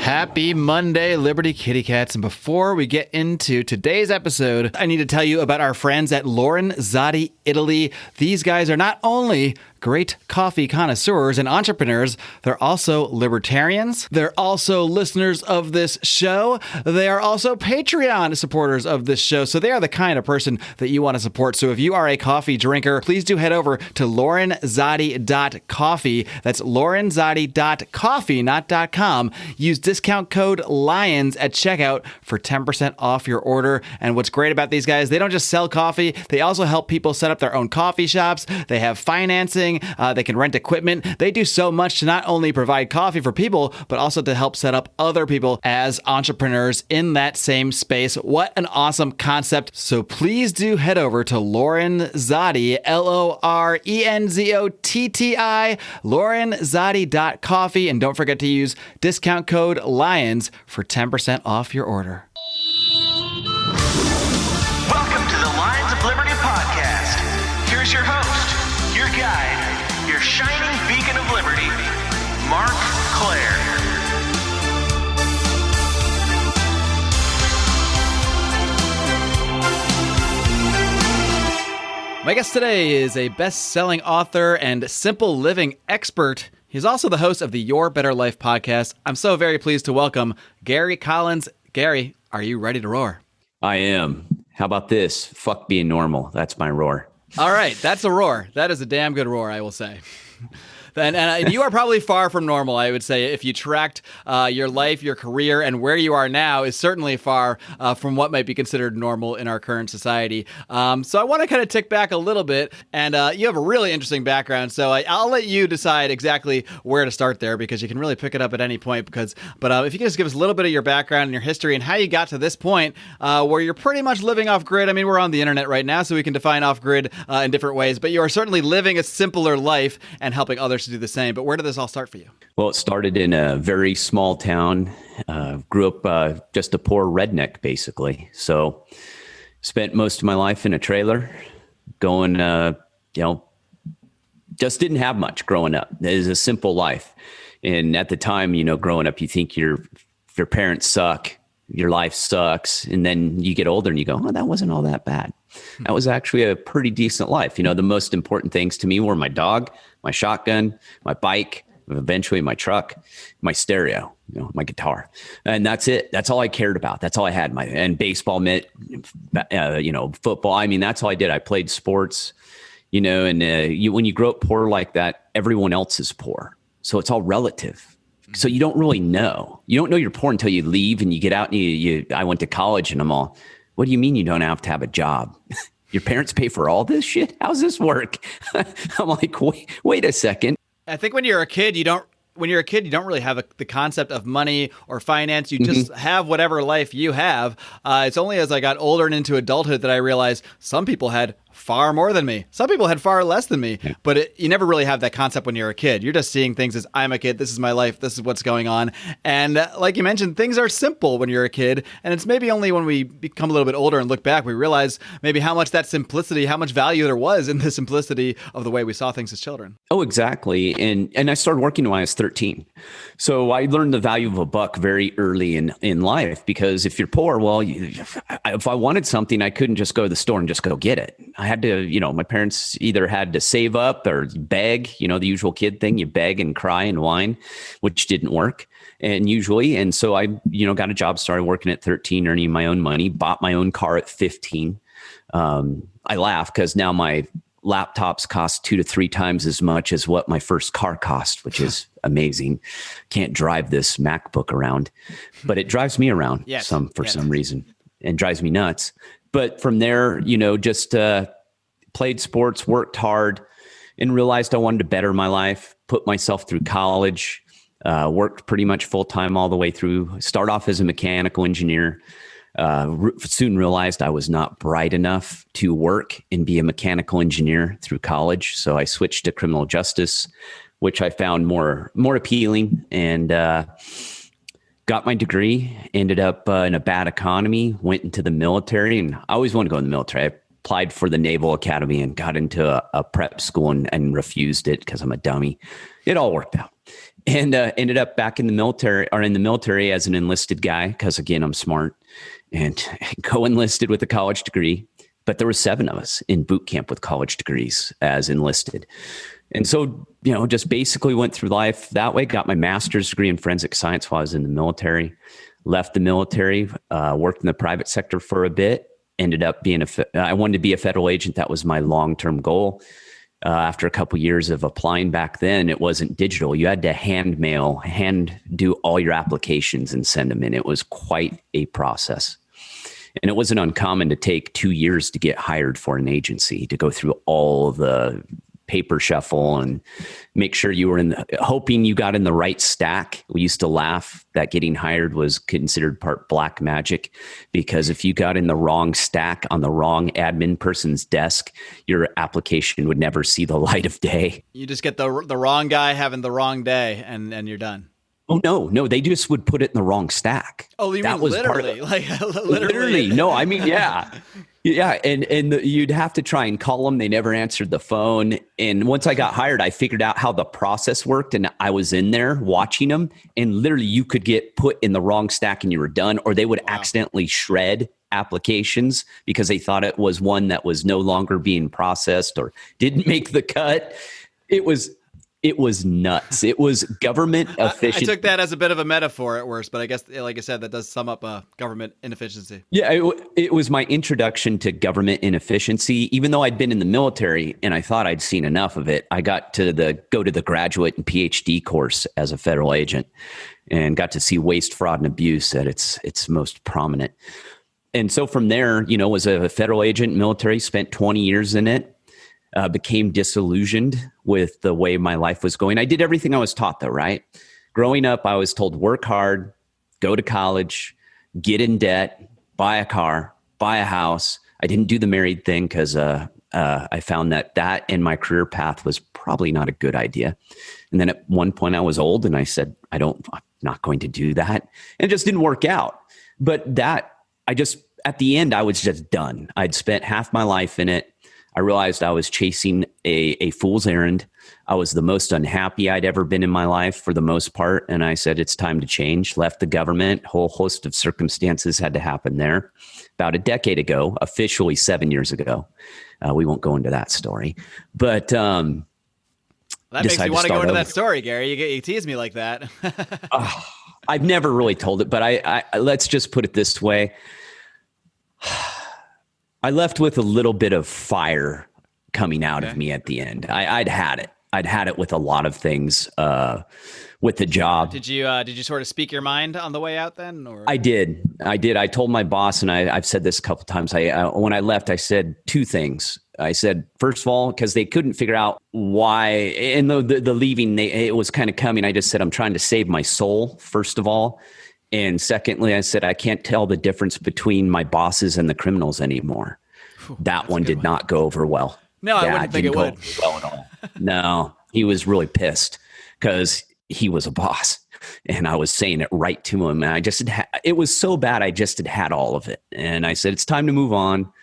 Happy Monday, Liberty Kitty Cats. And before we get into today's episode, I need to tell you about our friends at Lorenzotti Italy. These guys are not only great coffee connoisseurs and entrepreneurs, they're also libertarians. They're also listeners of this show. They are also Patreon supporters of this show. So they are the kind of person that you want to support. So if you are a coffee drinker, please do head over to lorenzotti.coffee. That's lorenzotti.coffee, not .com. Use discount code LIONS at checkout for 10% off your order. And what's great about these guys, they don't just sell coffee, they also help people set up their own coffee shops. They have financing. They can rent equipment. They do so much to not only provide coffee for people, but also to help set up other people as entrepreneurs in that same space. What an awesome concept. So please do head over to Lorenzotti, Lorenzotti, lorenzotti.coffee. And don't forget to use discount code LIONS for 10% off your order. Welcome to the Lions of Liberty podcast. Here's your host, your guide, your shining beacon of liberty, Marc Clair. My guest today is a best-selling author and simple living expert. He's also the host of the Your Better Life podcast. I'm so very pleased to welcome Gary Collins. Gary, are you ready to roar? I am. How about this? Fuck being normal. That's my roar. All right, that's a roar. That is a damn good roar, I will say. And you are probably far from normal, I would say. If you tracked your life, your career, and where you are now is certainly far from what might be considered normal in our current society. So I want to kind of tick back a little bit. And you have a really interesting background. So I'll let you decide exactly where to start there, because you can really pick it up at any point. But if you can just give us a little bit of your background and your history and how you got to this point where you're pretty much living off grid. I mean, we're on the internet right now, so we can define off grid in different ways. But you are certainly living a simpler life and helping others to do the same. But where did this all start for you? Well, it started in a very small town. Grew up just a poor redneck, basically. So spent most of my life in a trailer going, just didn't have much growing up. It was a simple life. And at the time, growing up, you think your parents suck, your life sucks. And then you get older and you go, oh, that wasn't all that bad. That was actually a pretty decent life. The most important things to me were my dog, my shotgun, my bike, eventually my truck, my stereo, my guitar. And that's it. That's all I cared about. That's all I had. And baseball, football. I mean, that's all I did. I played sports, and when you grow up poor like that, everyone else is poor. So it's all relative. So you don't really know. You don't know you're poor until you leave and you get out and I went to college and I'm all, what do you mean you don't have to have a job? Your parents pay for all this shit? How's this work? I'm like, wait a second. I think when you're a kid, you don't really have the concept of money or finance. You just have whatever life you have. It's only as I got older and into adulthood that I realized some people had far more than me. Some people had far less than me, but you never really have that concept when you're a kid. You're just seeing things as I'm a kid. This is my life. This is what's going on. And like you mentioned, things are simple when you're a kid. And it's maybe only when we become a little bit older and look back, we realize maybe how much that simplicity, how much value there was in the simplicity of the way we saw things as children. Oh, exactly. And I started working when I was 13. So I learned the value of a buck very early in life, because if you're poor, well, if I wanted something, I couldn't just go to the store and just go get it. I had to, my parents either had to save up or beg, the usual kid thing, you beg and cry and whine, which didn't work. And so I, got a job, started working at 13, earning my own money, bought my own car at 15. I laugh because now my laptops cost 2 to 3 times as much as what my first car cost, which is amazing. Can't drive this MacBook around, but it drives me around some reason and drives me nuts. But from there, just played sports, worked hard, and realized I wanted to better my life, put myself through college, worked pretty much full time all the way through, start off as a mechanical engineer. Soon realized I was not bright enough to work and be a mechanical engineer through college. So I switched to criminal justice, which I found more appealing, and got my degree, ended up in a bad economy, went into the military, and I always wanted to go in the military. I applied for the Naval Academy and got into a prep school and refused it because I'm a dummy. It all worked out. and ended up back in the military as an enlisted guy. Cause again, I'm smart, and co-enlisted with a college degree, but there were 7 of us in boot camp with college degrees as enlisted. And so, just basically went through life that way, got my master's degree in forensic science while I was in the military, left the military, worked in the private sector for a bit, ended up being I wanted to be a federal agent. That was my long-term goal. After a couple of years of applying back then, it wasn't digital. You had to hand do all your applications and send them in. It was quite a process. And it wasn't uncommon to take 2 years to get hired for an agency, to go through all the paper shuffle and make sure you were hoping you got in the right stack. We used to laugh that getting hired was considered part black magic, because if you got in the wrong stack on the wrong admin person's desk, your application would never see the light of day. You just get the wrong guy having the wrong day, and you're done. Oh, no, they just would put it in the wrong stack. Oh, you mean literally? Literally. No, I mean, yeah. Yeah, and you'd have to try and call them. They never answered the phone. And once I got hired, I figured out how the process worked, and I was in there watching them. And literally, you could get put in the wrong stack and you were done, or they would accidentally shred applications because they thought it was one that was no longer being processed or didn't make the cut. It was nuts. It was government efficiency. I took that as a bit of a metaphor at worst, but I guess, like I said, that does sum up government inefficiency. Yeah, it was my introduction to government inefficiency. Even though I'd been in the military and I thought I'd seen enough of it, I got to go to the graduate and PhD course as a federal agent and got to see waste, fraud, and abuse at its most prominent. And so from there, was a federal agent, military, spent 20 years in it. Became disillusioned with the way my life was going. I did everything I was taught, though, right? Growing up, I was told work hard, go to college, get in debt, buy a car, buy a house. I didn't do the married thing because I found that in my career path was probably not a good idea. And then at one point I was old and I said, I'm not going to do that. And it just didn't work out. But at the end, I was just done. I'd spent half my life in it. I realized I was chasing a fool's errand. I was the most unhappy I'd ever been in my life for the most part. And I said, it's time to change. Left the government. Whole host of circumstances had to happen there. About a decade ago, officially 7 years ago. We won't go into that story. But that makes me want to go into that story, Gary. You tease me like that. I've never really told it, but I let's just put it this way. I left with a little bit of fire coming out of me at the end. I'd had it. I'd had it with a lot of things with the job. Did you sort of speak your mind on the way out then? Or? I did. I told my boss, and I've said this a couple of times. When I left, I said 2 things. I said, first of all, because they couldn't figure out why, and the leaving, it was kind of coming. I just said, I'm trying to save my soul, first of all. And secondly, I said, I can't tell the difference between my bosses and the criminals anymore. That one did not go over well. No, I wouldn't think it would. Well at all. No, he was really pissed because he was a boss and I was saying it right to him. And it was so bad. I just had all of it. And I said, it's time to move on.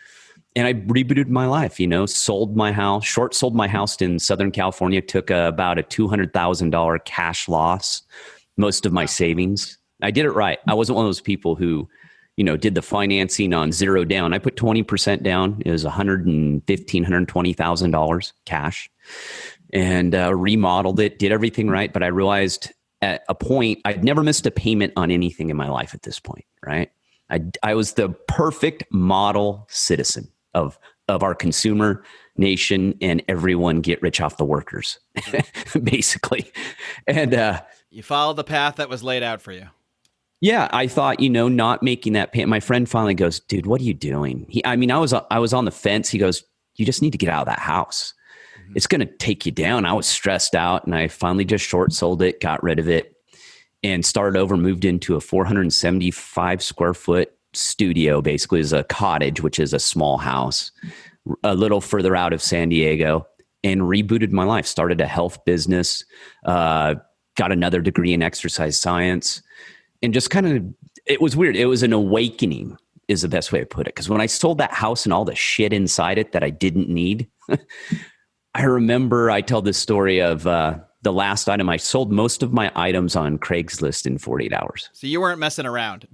And I rebooted my life, sold my house, short sold my house in Southern California, took about a $200,000 cash loss, most of my savings. I did it right. I wasn't one of those people who, did the financing on zero down. I put 20% down. It was $120,000 cash, and remodeled it, did everything right. But I realized at a point, I'd never missed a payment on anything in my life at this point, right? I was the perfect model citizen of our consumer nation, and everyone get rich off the workers, basically. And you followed the path that was laid out for you. Yeah, I thought, not making that payment. My friend finally goes, dude, what are you doing? I was on the fence. He goes, you just need to get out of that house. Mm-hmm. It's going to take you down. I was stressed out, and I finally just short sold it, got rid of it, and started over, moved into a 475 square foot studio, basically as a cottage, which is a small house, a little further out of San Diego, and rebooted my life. Started a health business, got another degree in exercise science. And just kind of, it was weird. It was an awakening is the best way to put it. Because when I sold that house and all the shit inside it that I didn't need, I remember I tell this story of the the last item. I sold most of my items on Craigslist in 48 hours. So you weren't messing around.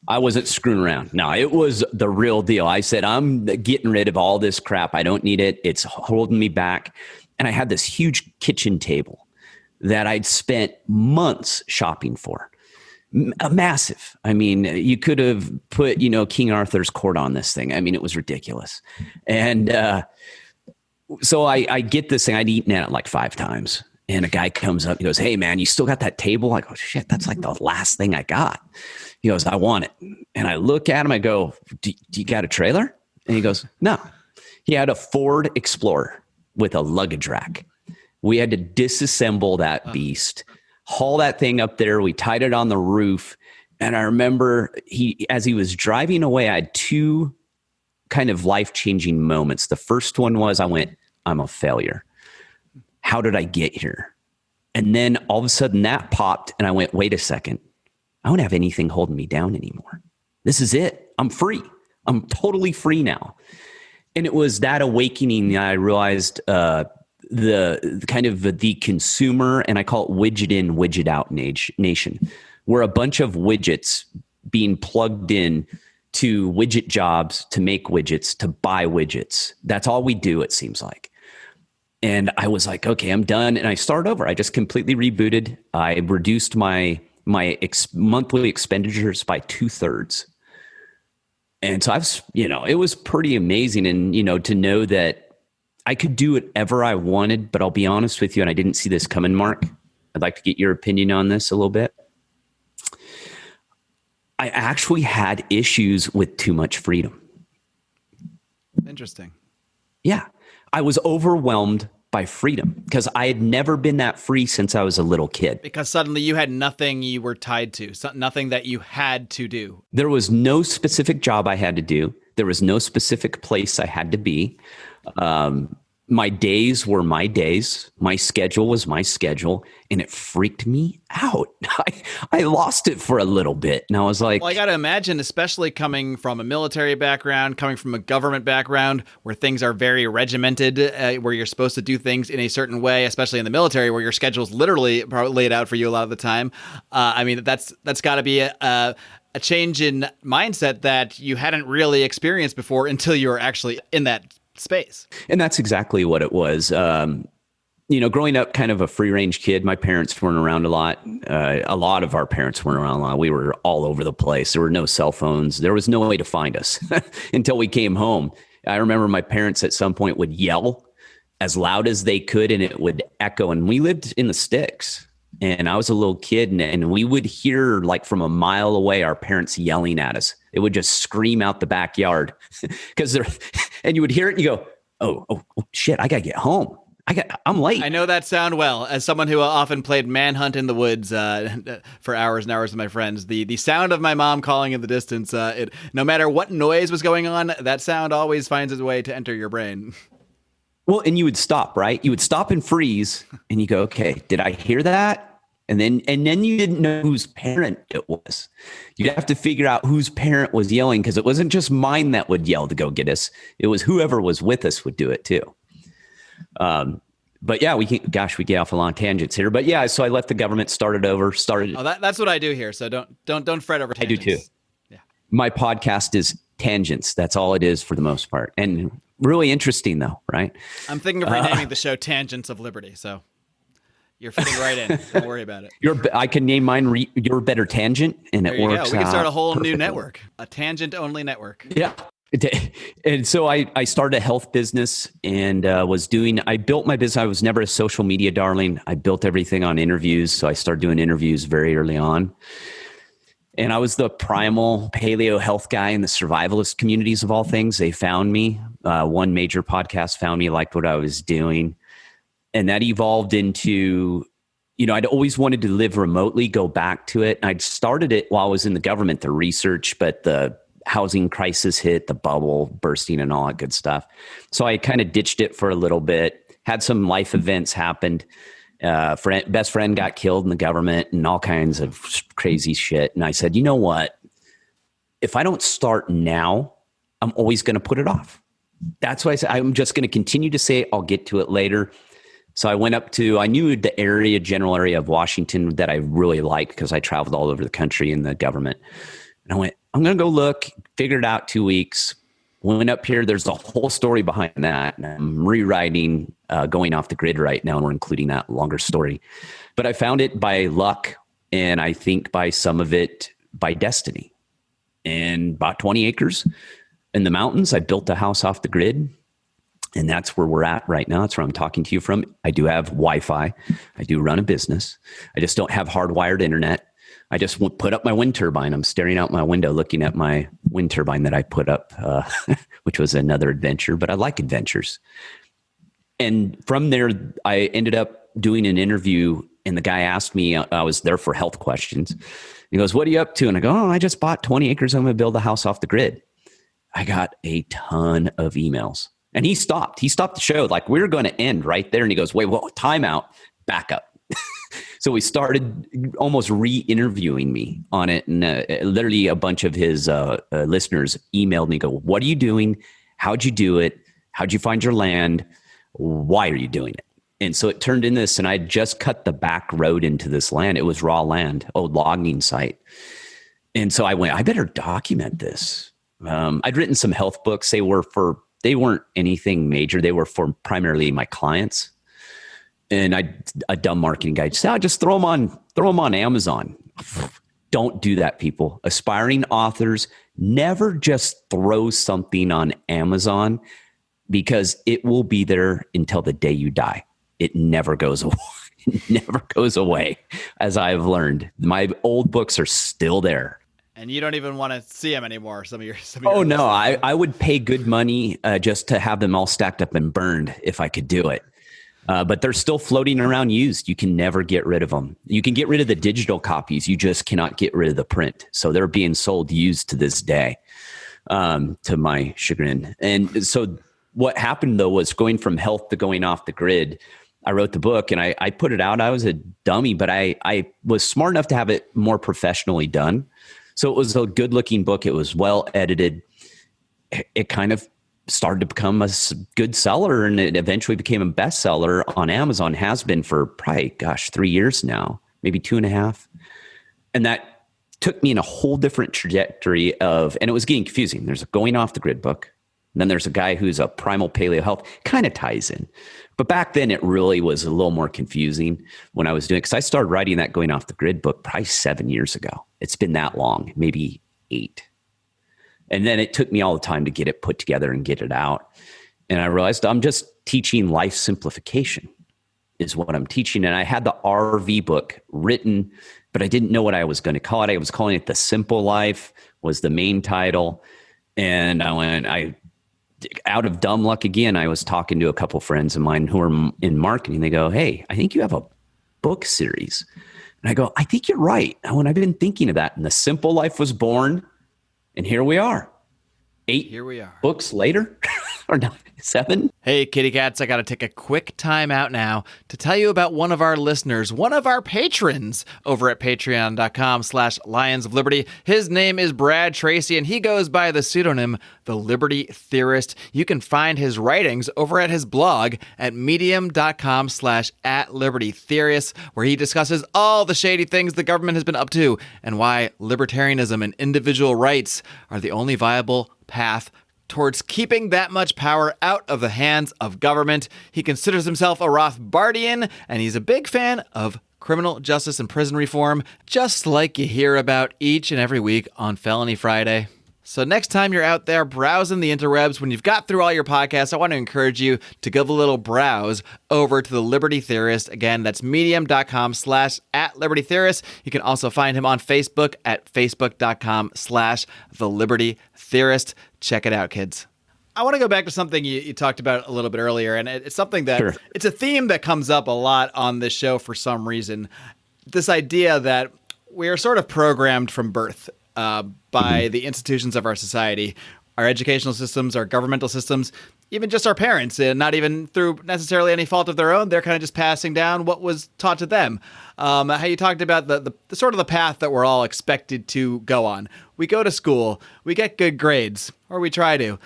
I wasn't screwing around. No, it was the real deal. I said, I'm getting rid of all this crap. I don't need it. It's holding me back. And I had this huge kitchen table that I'd spent months shopping for. Massive. I mean, you could have put, King Arthur's court on this thing. I mean, it was ridiculous. And so I get this thing. I'd eaten at it like 5 times. And a guy comes up, he goes, hey man, you still got that table? I go, shit, that's like the last thing I got. He goes, I want it. And I look at him, I go, do you got a trailer? And he goes, no. He had a Ford Explorer with a luggage rack. We had to disassemble that beast, haul that thing up there. We tied it on the roof. And I remember as he was driving away, I had 2 kind of life-changing moments. The first one was I'm a failure. How did I get here? And then all of a sudden that popped and I went, wait a second. I don't have anything holding me down anymore. This is it. I'm free. I'm totally free now. And it was that awakening that I realized the kind of the consumer, and I call it widget in, widget out nation. We're a bunch of widgets being plugged in to widget jobs to make widgets, to buy widgets. That's all we do, it seems like. And I was like, okay, I'm done. And I started over. I just completely rebooted. I reduced my monthly expenditures by 2/3. And so it was pretty amazing. And, to know that I could do whatever I wanted, but I'll be honest with you, and I didn't see this coming, Mark. I'd like to get your opinion on this a little bit. I actually had issues with too much freedom. Interesting. Yeah. I was overwhelmed by freedom because I had never been that free since I was a little kid. Because suddenly you had nothing you were tied to, nothing that you had to do. There was no specific job I had to do. There was no specific place I had to be. My days were my days. My schedule was my schedule. And it freaked me out. I lost it for a little bit. And I was like... Well, I got to imagine, especially coming from a military background, coming from a government background, where things are very regimented, where you're supposed to do things in a certain way, especially in the military, where your schedule's literally laid out for you a lot of the time. I mean, that's got to be a change in mindset that you hadn't really experienced before until you were actually in that space. And that's exactly what it was. Growing up kind of a free range kid, my parents weren't around a lot. A lot of our parents weren't around a lot. We were all over the place. There were no cell phones. There was no way to find us until we came home. I remember my parents at some point would yell as loud as they could and it would echo. And we lived in the sticks. And I was a little kid and we would hear like from a mile away, our parents yelling at us. It would just scream out the backyard and you would hear it and you go, oh shit, I got to get home. I'm late. I know that sound well. As someone who often played manhunt in the woods for hours and hours with my friends, the sound of my mom calling in the distance, no matter what noise was going on, that sound always finds its way to enter your brain. Well, and you would stop, right? You would stop and freeze and you go, okay, did I hear that? And then you didn't know whose parent it was. You'd have to figure out whose parent was yelling because it wasn't just mine that would yell to go get us. It was whoever was with us would do it too. But yeah, we get off on long tangents here. But yeah, so I left the government, started over. Oh, that's what I do here. So don't fret over tangents. I do too. Yeah. My podcast is tangents. That's all it is for the most part. And really interesting though, right? I'm thinking of renaming the show Tangents of Liberty. So you're fitting right in. Don't worry about it. I can name mine Your Better Tangent, and there it works. Go. We can start a whole new network, a tangent-only network. Yeah. And so I started a health business and I built my business. I was never a social media darling. I built everything on interviews. So I started doing interviews very early on. And I was the primal paleo health guy in the survivalist communities of all things. They found me. One major podcast found me, liked what I was doing. And that evolved into, I'd always wanted to live remotely, go back to it. I'd started it while I was in the government, the research, but the housing crisis hit, the bubble bursting and all that good stuff. So I kind of ditched it for a little bit, had some life events happened. Best friend got killed in the government and all kinds of crazy shit. And I said, you know what? If I don't start now, I'm always going to put it off. That's why I said, I'm just going to continue to say I'll get to it later. So I went up to, I knew the area, general area of Washington that I really liked because I traveled all over the country in the government. And I went, I'm going to go look, figured it out 2 weeks. Went up here. There's a whole story behind that. And I'm rewriting Going Off the Grid right now. And we're including that longer story. But I found it by luck. And I think by some of it by destiny. And bought 20 acres in the mountains. I built a house off the grid. And that's where we're at right now. That's where I'm talking to you from. I do have Wi-Fi. I do run a business. I just don't have hardwired internet. I just put up my wind turbine. I'm staring out my window looking at my wind turbine that I put up, which was another adventure, but I like adventures. And from there, I ended up doing an interview, and the guy asked me, I was there for health questions. He goes, what are you up to? And I go, I just bought 20 acres. I'm going to build a house off the grid. I got a ton of emails. And he stopped the show. Like, we're going to end right there. And he goes, wait, well, time out, back up. So we started almost re-interviewing me on it. And literally a bunch of his listeners emailed me, go, what are you doing? How'd you do it? How'd you find your land? Why are you doing it? And so it turned into this, and I just cut the back road into this land. It was raw land, old logging site. And so I went, I better document this. I'd written some health books. They weren't anything major. They were for primarily my clients. And a dumb marketing guy said, just throw them on Amazon. Don't do that, people. Aspiring authors, never just throw something on Amazon, because it will be there until the day you die. It never goes away. It never goes away, as I've learned. My old books are still there. And you don't even want to see them anymore. Some of your no, I would pay good money just to have them all stacked up and burned if I could do it. But they're still floating around used. You can never get rid of them. You can get rid of the digital copies. You just cannot get rid of the print. So they're being sold used to this day, to my chagrin. And so what happened, though, was going from health to going off the grid. I wrote the book and I put it out. I was a dummy, but I was smart enough to have it more professionally done. So it was a good looking book. It was well edited. It kind of started to become a good seller, and it eventually became a bestseller on Amazon. Has been for probably, 3 years now, maybe 2.5. And that took me in a whole different trajectory and it was getting confusing. There's a Going Off the Grid book. And then there's a guy who's a primal paleo health, kind of ties in. But back then it really was a little more confusing when I was doing it, because I started writing that Going Off the Grid book probably 7 years ago. It's been that long, maybe 8. And then it took me all the time to get it put together and get it out. And I realized I'm just teaching life simplification is what I'm teaching. And I had the RV book written, but I didn't know what I was going to call it. I was calling it The Simple Life was the main title. And out of dumb luck again, I was talking to a couple friends of mine who are in marketing. They go, hey, I think you have a book series. And I go, I think you're right. I've been thinking of that. And The Simple Life was born. And here we are. 8 books later, or no, 7. Hey, kitty cats, I got to take a quick time out now to tell you about one of our listeners, one of our patrons over at patreon.com/Lions of Liberty. His name is Brad Tracy, and he goes by the pseudonym The Liberty Theorist. You can find his writings over at his blog at medium.com/@libertytheorist, where he discusses all the shady things the government has been up to and why libertarianism and individual rights are the only viable path towards keeping that much power out of the hands of government. He considers himself a Rothbardian, and he's a big fan of criminal justice and prison reform, just like you hear about each and every week on Felony Friday. So next time you're out there browsing the interwebs, when you've got through all your podcasts, I want to encourage you to give a little browse over to the Liberty Theorist. Again, that's medium.com/@libertytheorist. You can also find him on Facebook at facebook.com/the Liberty Theorist. Check it out, kids. I want to go back to something you talked about a little bit earlier, and it's something that It's a theme that comes up a lot on this show for some reason. This idea that we are sort of programmed from birth by the institutions of our society, our educational systems, our governmental systems, even just our parents, and not even through necessarily any fault of their own. They're kind of just passing down what was taught to them. How you talked about the sort of the path that we're all expected to go on. We go to school, we get good grades, or we try to.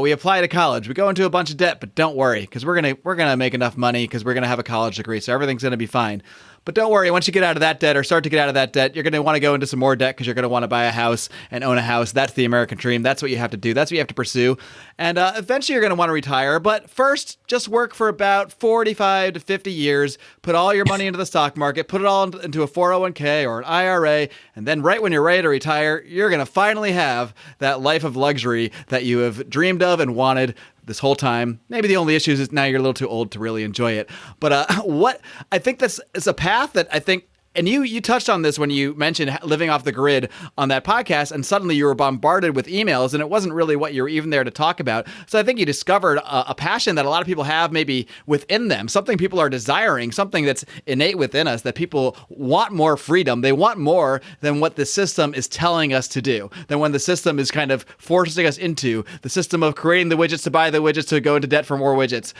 We apply to college, we go into a bunch of debt, but don't worry, because we're gonna make enough money because we're gonna have a college degree, so everything's gonna be fine. But don't worry, once you get out of that debt or start to get out of that debt, you're going to want to go into some more debt because you're going to want to buy a house and own a house. That's the American dream. That's what you have to do. That's what you have to pursue. And eventually you're going to want to retire. But first, just work for about 45 to 50 years. Put all your money into the stock market. Put it all into a 401k or an IRA. And then right when you're ready to retire, you're going to finally have that life of luxury that you have dreamed of and wanted this whole time. Maybe the only issue is now you're a little too old to really enjoy it. But what I think that's is a path that I think, and you touched on this when you mentioned living off the grid on that podcast, and suddenly you were bombarded with emails, and it wasn't really what you were even there to talk about. So I think you discovered a passion that a lot of people have maybe within them, something people are desiring, something that's innate within us, that people want more freedom. They want more than what the system is telling us to do, than when the system is kind of forcing us into the system of creating the widgets to buy the widgets to go into debt for more widgets.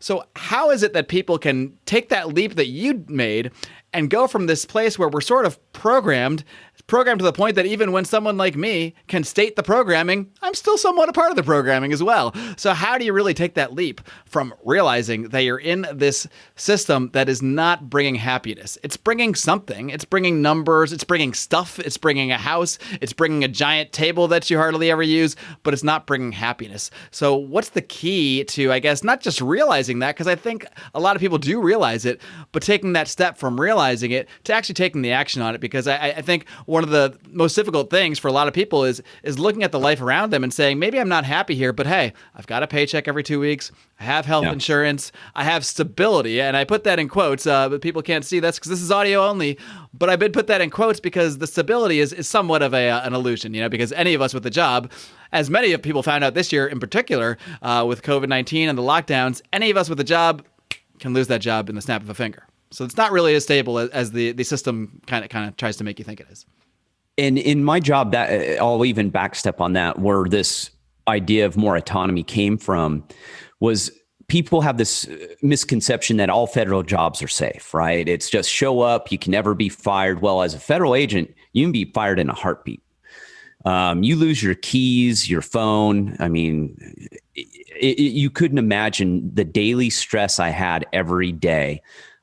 So how is it that people can take that leap that you made and go from this place where we're sort of programmed to the point that even when someone like me can state the programming, I'm still somewhat a part of the programming as well. So how do you really take that leap from realizing that you're in this system that is not bringing happiness? It's bringing something. It's bringing numbers. It's bringing stuff. It's bringing a house. It's bringing a giant table that you hardly ever use, but it's not bringing happiness. So what's the key to, I guess, not just realizing that, because I think a lot of people do realize it, but taking that step from realizing it to actually taking the action on it? Because I think one of the most difficult things for a lot of people is looking at the life around them and saying, maybe I'm not happy here, but hey, I've got a paycheck every 2 weeks. I have health insurance. I have stability. And I put that in quotes, but people can't see this because this is audio only. But I did put that in quotes because the stability is somewhat of an illusion, because any of us with a job, as many of people found out this year in particular with COVID-19 and the lockdowns, any of us with a job can lose that job in the snap of a finger. So it's not really as stable as the system kind of tries to make you think it is. And in my job, that I'll even backstep on that, where this idea of more autonomy came from was people have this misconception that all federal jobs are safe, right? It's just show up, you can never be fired. Well, as a federal agent, you can be fired in a heartbeat. You lose your keys, your phone. I mean, you couldn't imagine the daily stress I had every day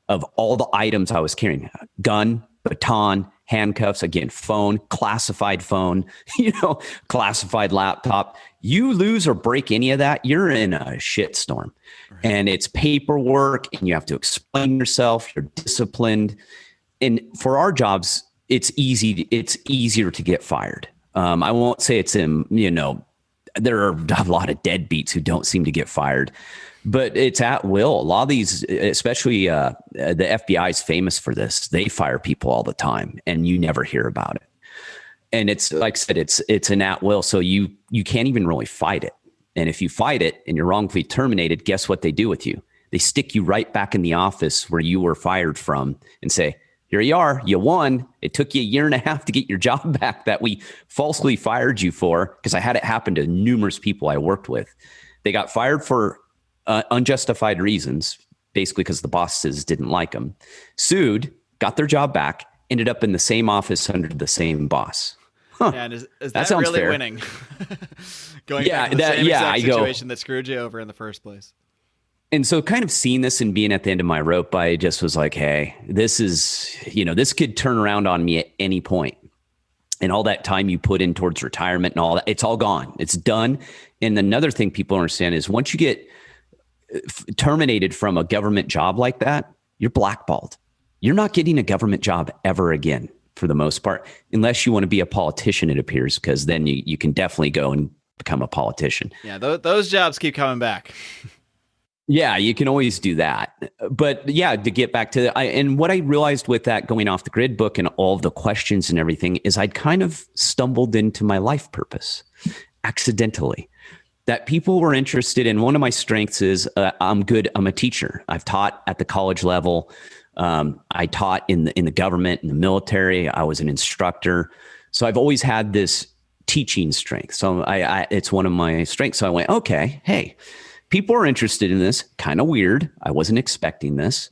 of all the items I was carrying: gun, baton, handcuffs, again, phone, classified phone, classified laptop. You lose or break any of that, you're in a shitstorm. Right. And it's paperwork, and you have to explain yourself. You're disciplined. And for our jobs, it's easier to get fired. I won't say there are a lot of deadbeats who don't seem to get fired, but it's at will. A lot of these, especially the FBI is famous for this. They fire people all the time, and you never hear about it. And it's like I said, it's an at will. So you can't even really fight it. And if you fight it and you're wrongfully terminated, guess what they do with you? They stick you right back in the office where you were fired from and say, here you are, you won. It took you a year and a half to get your job back that we falsely fired you for, because I had it happen to numerous people I worked with. They got fired for unjustified reasons, basically because the bosses didn't like them, sued, got their job back, ended up in the same office under the same boss. Huh. Yeah, and is that really fair. Winning? Going back to the same exact situation that screwed you over in the first place. And so kind of seeing this and being at the end of my rope, I just was like, hey, this could turn around on me at any point. And all that time you put in towards retirement and all that, it's all gone. It's done. And another thing people understand is once you get terminated from a government job like that, you're blackballed. You're not getting a government job ever again, for the most part, unless you want to be a politician, it appears, because then you can definitely go and become a politician. Yeah, those jobs keep coming back. Yeah, you can always do that. But yeah, to get back to and what I realized with that going off the grid book and all of the questions and everything is I'd kind of stumbled into my life purpose accidentally. That people were interested in. One of my strengths is I'm a teacher. I've taught at the college level. I taught in the government, in the military. I was an instructor. So I've always had this teaching strength. So it's one of my strengths. So I went, okay, hey, people are interested in this. Kind of weird. I wasn't expecting this,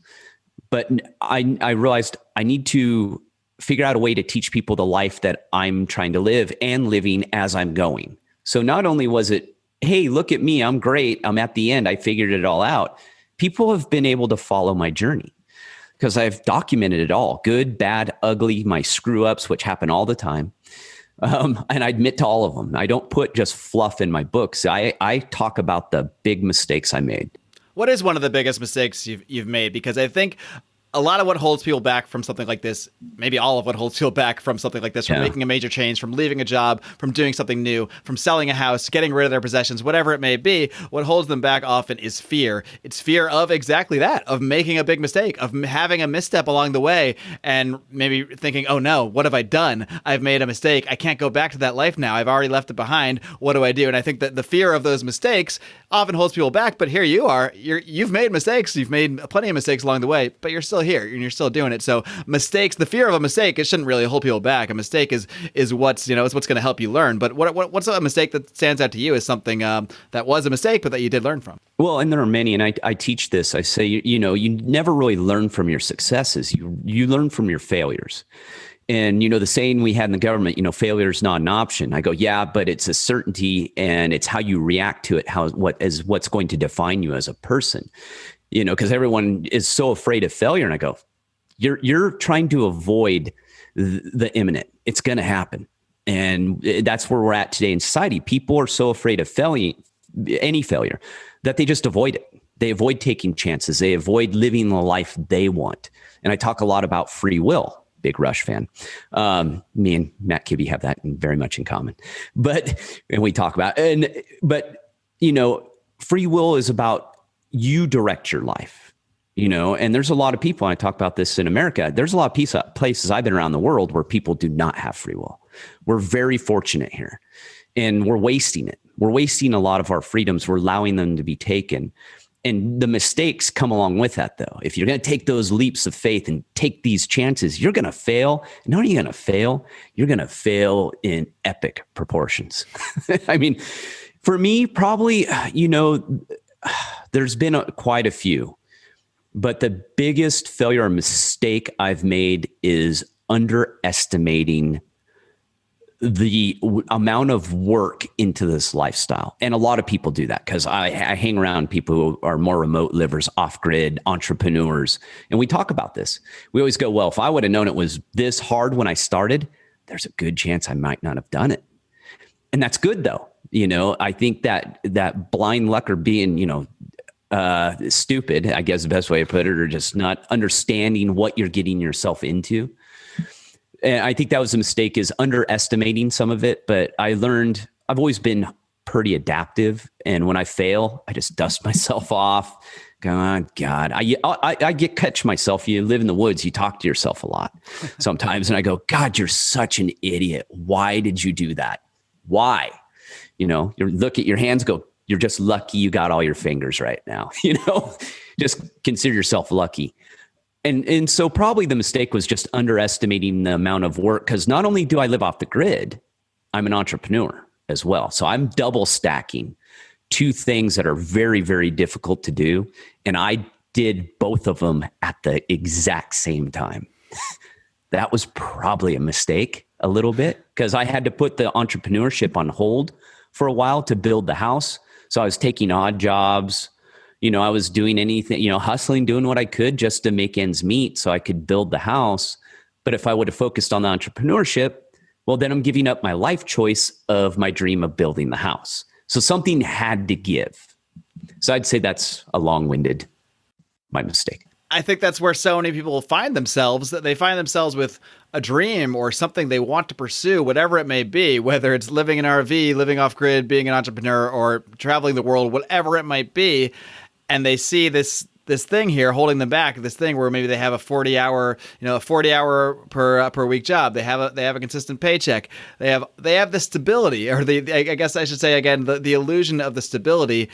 but I realized I need to figure out a way to teach people the life that I'm trying to live and living as I'm going. So not only was it, hey, look at me, I'm great, I'm at the end, I figured it all out. People have been able to follow my journey because I've documented it all, good, bad, ugly, my screw ups, which happen all the time. And I admit to all of them. I don't put just fluff in my books. I talk about the big mistakes I made. What is one of the biggest mistakes you've made? Because I think a lot of what holds people back from something like this, maybe all of what holds people back from something like this, from making a major change, from leaving a job, from doing something new, from selling a house, getting rid of their possessions, whatever it may be, what holds them back often is fear. It's fear of exactly that, of making a big mistake, of having a misstep along the way, and maybe thinking, oh no, what have I done? I've made a mistake. I can't go back to that life now. I've already left it behind. What do I do? And I think that the fear of those mistakes often holds people back, but here you are. You've made mistakes. You've made plenty of mistakes along the way, but you're still here and you're still doing it. So mistakes, the fear of a mistake, it shouldn't really hold people back. A mistake is what's, it's what's going to help you learn. But what's a mistake that stands out to you as something that was a mistake, but that you did learn from? Well, and there are many, and I teach this. I say, you never really learn from your successes. You learn from your failures. And, the saying we had in the government, failure is not an option. I go, yeah, but it's a certainty, and it's how you react to it, what's going to define you as a person, because everyone is so afraid of failure. And I go, you're trying to avoid the imminent. It's going to happen. And that's where we're at today in society. People are so afraid of any failure, that they just avoid it. They avoid taking chances. They avoid living the life they want. And I talk a lot about free will. Big Rush fan. Me and Matt Kibbe have that very much in common. And we talk about, free will is about you direct your life, and there's a lot of people, and I talk about this in America, there's a lot of places I've been around the world where people do not have free will. We're very fortunate here, and we're wasting it. We're wasting a lot of our freedoms. We're allowing them to be taken. And the mistakes come along with that, though. If you're going to take those leaps of faith and take these chances, you're going to fail. And not only are you going to fail, you're going to fail in epic proportions. I mean, for me, probably, there's been quite a few. But the biggest failure or mistake I've made is underestimating the amount of work into this lifestyle. And a lot of people do that because I hang around people who are more remote livers, off-grid entrepreneurs. And we talk about this. We always go, well, if I would have known it was this hard when I started, there's a good chance I might not have done it. And that's good though. I think that blind luck or being, stupid, I guess the best way to put it, or just not understanding what you're getting yourself into. And I think that was a mistake, is underestimating some of it. But I learned, I've always been pretty adaptive. And when I fail, I just dust myself off. Go, oh, God, I catch myself. You live in the woods, you talk to yourself a lot sometimes. And I go, God, you're such an idiot. Why did you do that? Why? You look at your hands, go, you're just lucky you got all your fingers right now. Just consider yourself lucky. And so probably the mistake was just underestimating the amount of work, because not only do I live off the grid, I'm an entrepreneur as well. So I'm double stacking two things that are very, very difficult to do. And I did both of them at the exact same time. That was probably a mistake a little bit, because I had to put the entrepreneurship on hold for a while to build the house. So I was taking odd jobs. I was doing anything, hustling, doing what I could just to make ends meet so I could build the house. But if I would have focused on the entrepreneurship, well, then I'm giving up my life choice of my dream of building the house. So something had to give. So I'd say that's a long-winded, my mistake. I think that's where so many people find themselves, that they find themselves with a dream or something they want to pursue, whatever it may be, whether it's living in an RV, living off grid, being an entrepreneur, or traveling the world, whatever it might be. And they see this this thing here holding them back, this thing where maybe they have a 40-hour per week job. They have a consistent paycheck. They have the stability, or I guess I should say again, the illusion of the stability,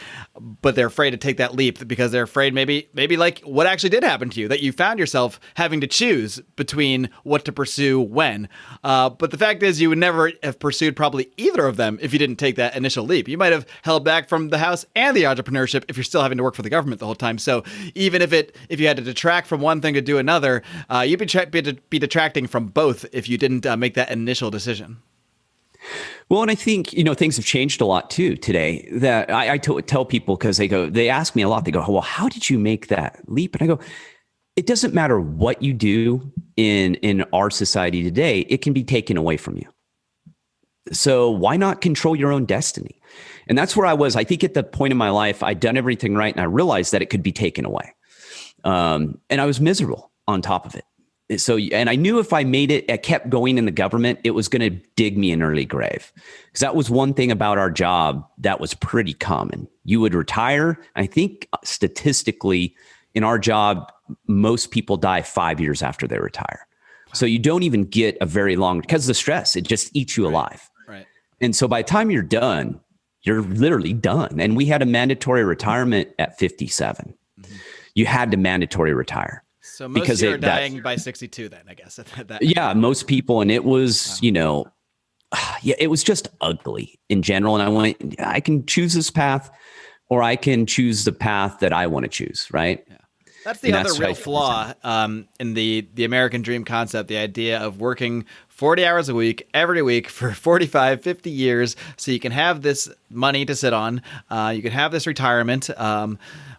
but they're afraid to take that leap because they're afraid maybe like what actually did happen to you, that you found yourself having to choose between what to pursue when. But the fact is, you would never have pursued probably either of them if you didn't take that initial leap. You might have held back from the house and the entrepreneurship if you're still having to work for the government the whole time. So even if you had to detract from one thing to do another, you'd be detracting from both if you didn't make that initial decision. Well, and I think, things have changed a lot too today, that I tell people, because they ask me a lot, they go, well, how did you make that leap? And I go, it doesn't matter what you do in our society today, it can be taken away from you. So why not control your own destiny? And that's where I was. I think at the point in my life, I'd done everything right, and I realized that it could be taken away. And I was miserable on top of it. So, and I knew if I made it, I kept going in the government, it was going to dig me an early grave. Because that was one thing about our job that was pretty common. You would retire. I think statistically in our job, most people die 5 years after they retire. So you don't even get a very long, because of the stress, it just eats you alive. Right. And so by the time you're done, you're literally done. And we had a mandatory retirement at 57. Mm-hmm. You had to mandatory retire. So most of you are dying by 62 then, I guess. Yeah, most people. And it was, it was just ugly in general. And I went, I can choose this path, or I can choose the path that I want to choose, right? Yeah. That's the other real flaw in the American dream concept, the idea of working 40 hours a week, every week for 45, 50 years, so you can have this money to sit on, you can have this retirement,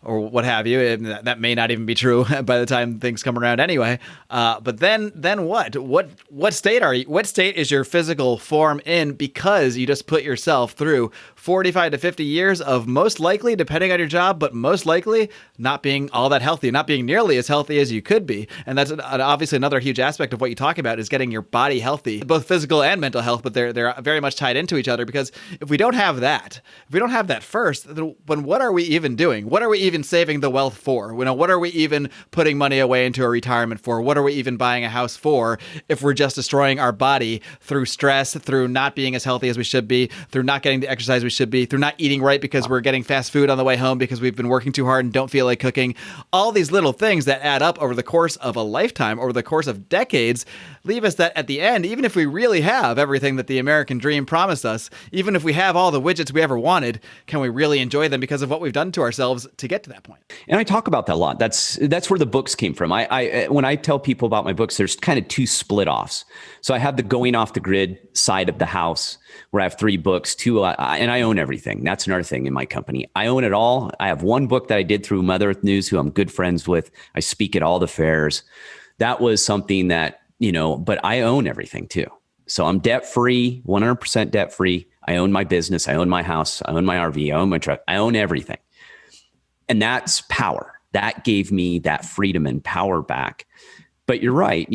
or what have you. And that may not even be true by the time things come around anyway. But then what? What state are you? What state is your physical form in? Because you just put yourself through 45 to 50 years of most likely, depending on your job, but most likely not being all that healthy, not being nearly as healthy as you could be. And that's obviously another huge aspect of what you talk about, is getting your body healthy, both physical and mental health, but they're very much tied into each other. Because if we don't have that first, then what are we even doing? What are we even saving the wealth for? What are we even putting money away into a retirement for? What are we even buying a house for if we're just destroying our body through stress, through not being as healthy as we should be, through not getting the exercise we should be, through not eating right because we're getting fast food on the way home because we've been working too hard and don't feel like cooking? All these little things that add up over the course of a lifetime, over the course of decades, leave us that at the end, even if we really have everything that the American dream promised us, even if we have all the widgets we ever wanted, can we really enjoy them because of what we've done to ourselves to get to that point? And I talk about that a lot. That's where the books came from. I when I tell people about my books, there's kind of two split offs. So I have the going off the grid side of the house, where I have 3 books, and I own everything. That's another thing in my company. I own it all. I have one book that I did through Mother Earth News, who I'm good friends with. I speak at all the fairs. That was something that, but I own everything too. So I'm debt free, 100% debt free. I own my business. I own my house. I own my RV. I own my truck. I own everything. And that's power. That gave me that freedom and power back. But you're right.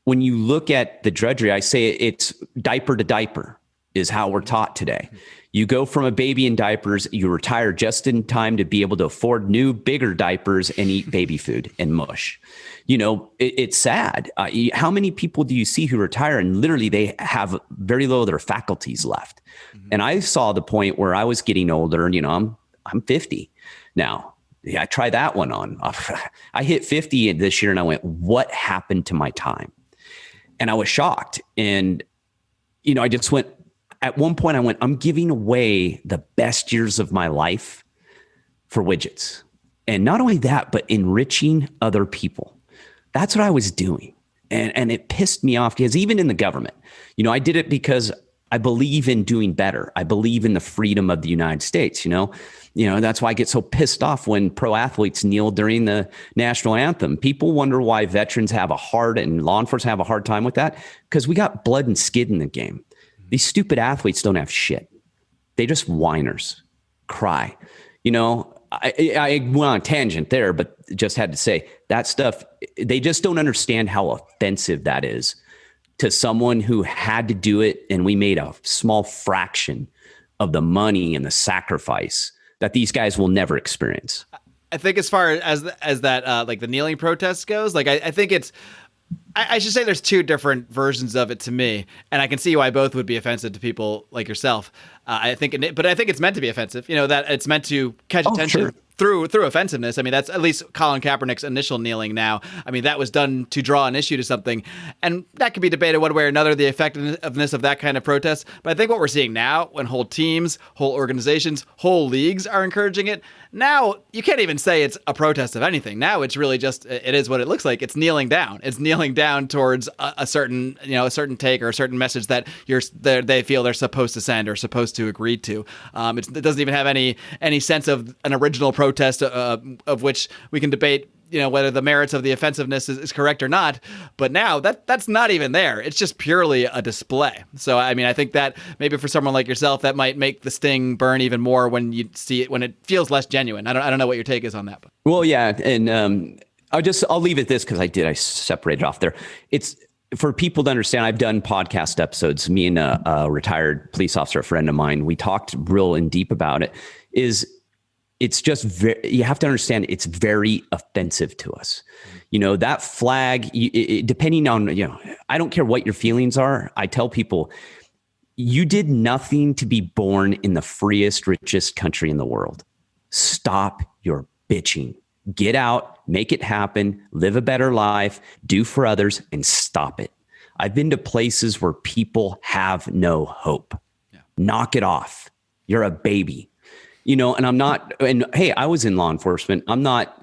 When you look at the drudgery, I say it's diaper to diaper is how we're taught today. You go from a baby in diapers, you retire just in time to be able to afford new, bigger diapers and eat baby food and mush. It's sad. How many people do you see who retire and literally they have very little of their faculties left? Mm-hmm. And I saw the point where I was getting older, and I'm 50 now. Yeah, I tried that one on. I hit 50 this year and I went, what happened to my time? And I was shocked. And, I just went, at one point I went, I'm giving away the best years of my life for widgets. And not only that, but enriching other people. That's what I was doing. And it pissed me off, because even in the government, I did it because I believe in doing better. I believe in the freedom of the United States. That's why I get so pissed off when pro athletes kneel during the national anthem. People wonder why veterans and law enforcement have a hard time with that, because we got blood and skin in the game. These stupid athletes don't have shit. They just whiners, cry. I went on a tangent there, but just had to say that stuff. They just don't understand how offensive that is to someone who had to do it. And we made a small fraction of the money and the sacrifice that these guys will never experience. I think as far as that like the kneeling protest goes, like I think it's. I should say there's two different versions of it to me, and I can see why both would be offensive to people like yourself. I think it's meant to be offensive. You know, that it's meant to catch attention. Sure. Through offensiveness. I mean, that's at least Colin Kaepernick's initial kneeling now. I mean, that was done to draw an issue to something. And that could be debated one way or another, the effectiveness of that kind of protest. But I think what we're seeing now, when whole teams, whole organizations, whole leagues are encouraging it, now you can't even say it's a protest of anything. Now it's really just, it is what it looks like. It's kneeling down. It's kneeling down towards a certain take or a certain message that they feel they're supposed to send or supposed to agree to. It doesn't even have any sense of an original protest of which we can debate, whether the merits of the offensiveness is correct or not. But now that's not even there. It's just purely a display. So, I mean, I think that maybe for someone like yourself, that might make the sting burn even more when you see it, when it feels less genuine. I don't know what your take is on that. But. Well, yeah. And I'll leave it this because I separated off there. It's for people to understand. I've done podcast episodes. Me and a retired police officer, a friend of mine, we talked real in deep about it. It's just you have to understand it's very offensive to us. That flag, depending on, I don't care what your feelings are. I tell people, you did nothing to be born in the freest, richest country in the world. Stop your bitching. Get out, make it happen, live a better life, do for others, and stop it. I've been to places where people have no hope. Yeah. Knock it off. You're a baby. And I'm not, and hey, I was in law enforcement. I'm not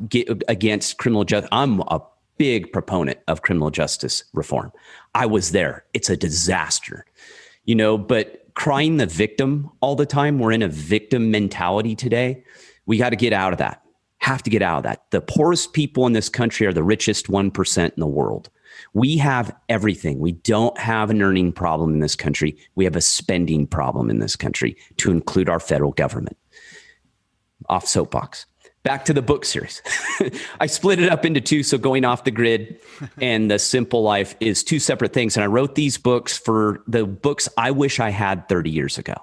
against criminal justice. I'm a big proponent of criminal justice reform. I was there. It's a disaster, but crying the victim all the time. We're in a victim mentality today. We got to get out of that. Have to get out of that. The poorest people in this country are the richest 1% in the world. We have everything. We don't have an earning problem in this country. We have a spending problem in this country, to include our federal government. Off soapbox. Back to the book series. I split it up into two. So Going Off the Grid and The Simple Life is two separate things. And I wrote these books for the books I wish I had 30 years ago.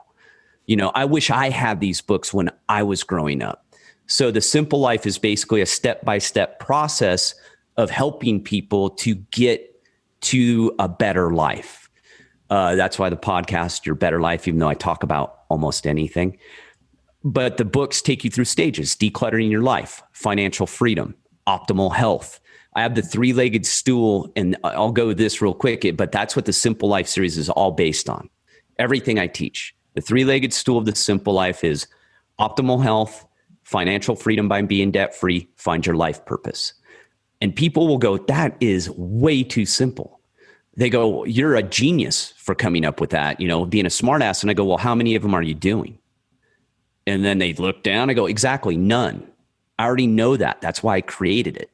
I wish I had these books when I was growing up. So The Simple Life is basically a step-by-step process of helping people to get to a better life. That's why the podcast, Your Better Life, even though I talk about almost anything. But the books take you through stages: decluttering your life, financial freedom, optimal health. I have the three-legged stool, and I'll go with this real quick, but that's what the Simple Life series is all based on. Everything I teach. The three-legged stool of the Simple Life is optimal health, financial freedom by being debt-free, find your life purpose. And people will go, that is way too simple. They go, you're a genius for coming up with that, being a smartass. And I go, well, how many of them are you doing? And then they look down. I go, exactly, none. I already know that. That's why I created it.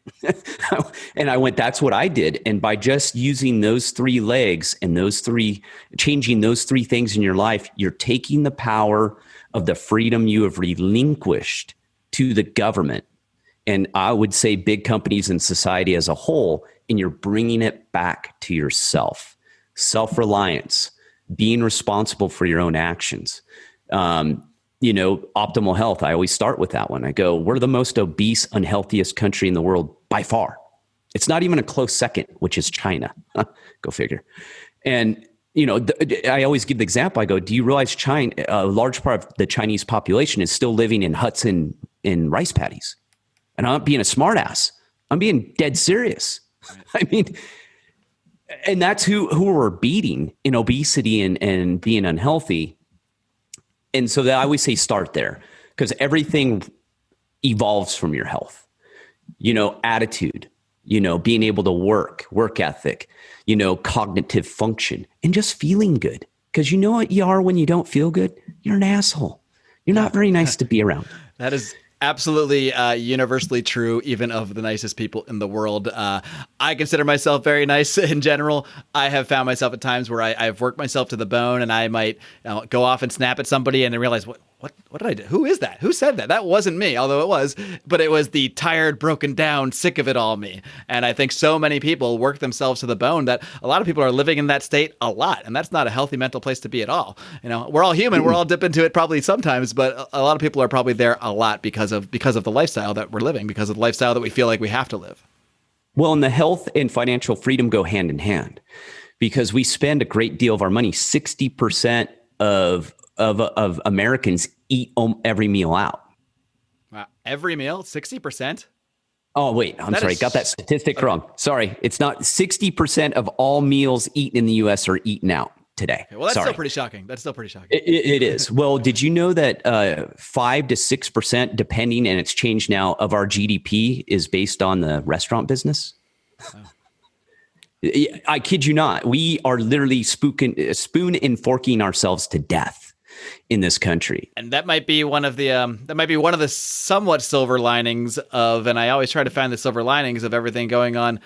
And I went, that's what I did. And by just using those three legs and changing those three things in your life, you're taking the power of the freedom you have relinquished to the government. And I would say big companies and society as a whole, and you're bringing it back to yourself. Self-reliance, being responsible for your own actions. Optimal health. I always start with that one. I go, we're the most obese, unhealthiest country in the world by far. It's not even a close second, which is China. Go figure. And, I always give the example. I go, do you realize China, a large part of the Chinese population is still living in huts in rice paddies? And I'm not being a smartass. I'm being dead serious. I mean, and that's who we're beating in obesity and being unhealthy. And so that I always say start there, because everything evolves from your health, attitude, being able to work ethic, cognitive function, and just feeling good. Because you know what you are when you don't feel good? You're an asshole. You're not very nice to be around. That is absolutely universally true, even of the nicest people in the world. I consider myself very nice in general. I have found myself at times where I've worked myself to the bone, and I might go off and snap at somebody and then realize, what did I do? Who is that? Who said that? That wasn't me, although it was, but it was the tired, broken down, sick of it all me. And I think so many people work themselves to the bone that a lot of people are living in that state a lot. And that's not a healthy mental place to be at all. We're all human. We're all dip into it probably sometimes, but a lot of people are probably there a lot because of the lifestyle that we're living, because of the lifestyle that we feel like we have to live. Well, and the health and financial freedom go hand in hand because we spend a great deal of our money. 60% of Americans eat every meal out. Wow. Every meal? 60%? Oh, wait. I'm sorry. Got that statistic wrong. Sorry. It's not 60% of all meals eaten in the U.S. are eaten out today. Okay, well, that's sorry. still pretty shocking. That's still pretty shocking. It is. Well, did you know that 5 to 6%, depending, and it's changed now, of our GDP is based on the restaurant business? Wow. I kid you not. We are literally spoon and forking ourselves to death in this country. And that might be one of the somewhat silver linings of, and I always try to find the silver linings of everything going on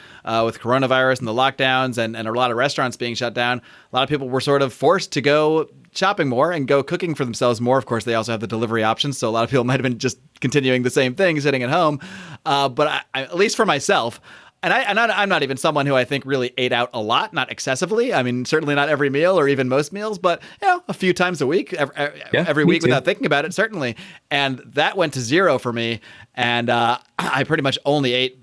with coronavirus and the lockdowns and a lot of restaurants being shut down. A lot of people were sort of forced to go shopping more and go cooking for themselves more. Of course, they also have the delivery options. So a lot of people might have been just continuing the same thing, sitting at home. But I, at least for myself, and I'm not even someone who I think really ate out a lot, not excessively. I mean, certainly not every meal or even most meals, but a few times a week, every week without thinking about it, certainly. And that went to zero for me. And I pretty much only ate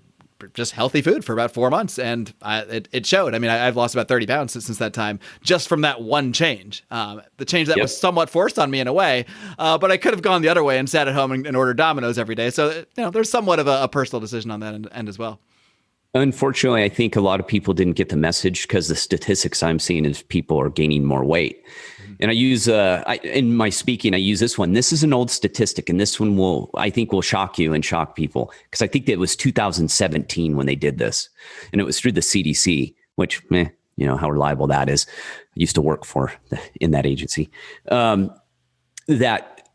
just healthy food for about 4 months. And it showed. I mean, I've lost about 30 pounds since that time, just from that one change. The change that was somewhat forced on me in a way, but I could have gone the other way and sat at home and ordered Domino's every day. So, there's somewhat of a personal decision on that end as well. Unfortunately, I think a lot of people didn't get the message because the statistics I'm seeing is people are gaining more weight. Mm-hmm. And I use, in my speaking, I use this one. This is an old statistic, and this one I think will shock you and shock people because I think it was 2017 when they did this. And it was through the CDC, which, how reliable that is. I used to work in that agency. That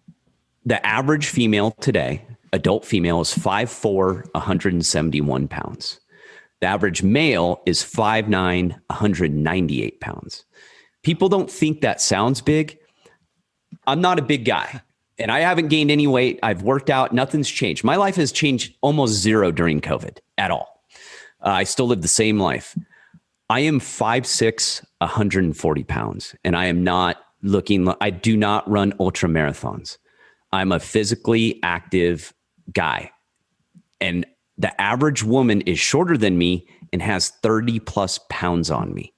the average female today, adult female, is 5'4", 171 pounds. The average male is 5'9", 198 pounds. People don't think that sounds big. I'm not a big guy, and I haven't gained any weight. I've worked out. Nothing's changed. My life has changed almost zero during COVID at all. I still live the same life. I am 5'6", 140 pounds, and I am not I do not run ultra marathons. I'm a physically active guy, and the average woman is shorter than me and has 30 plus pounds on me.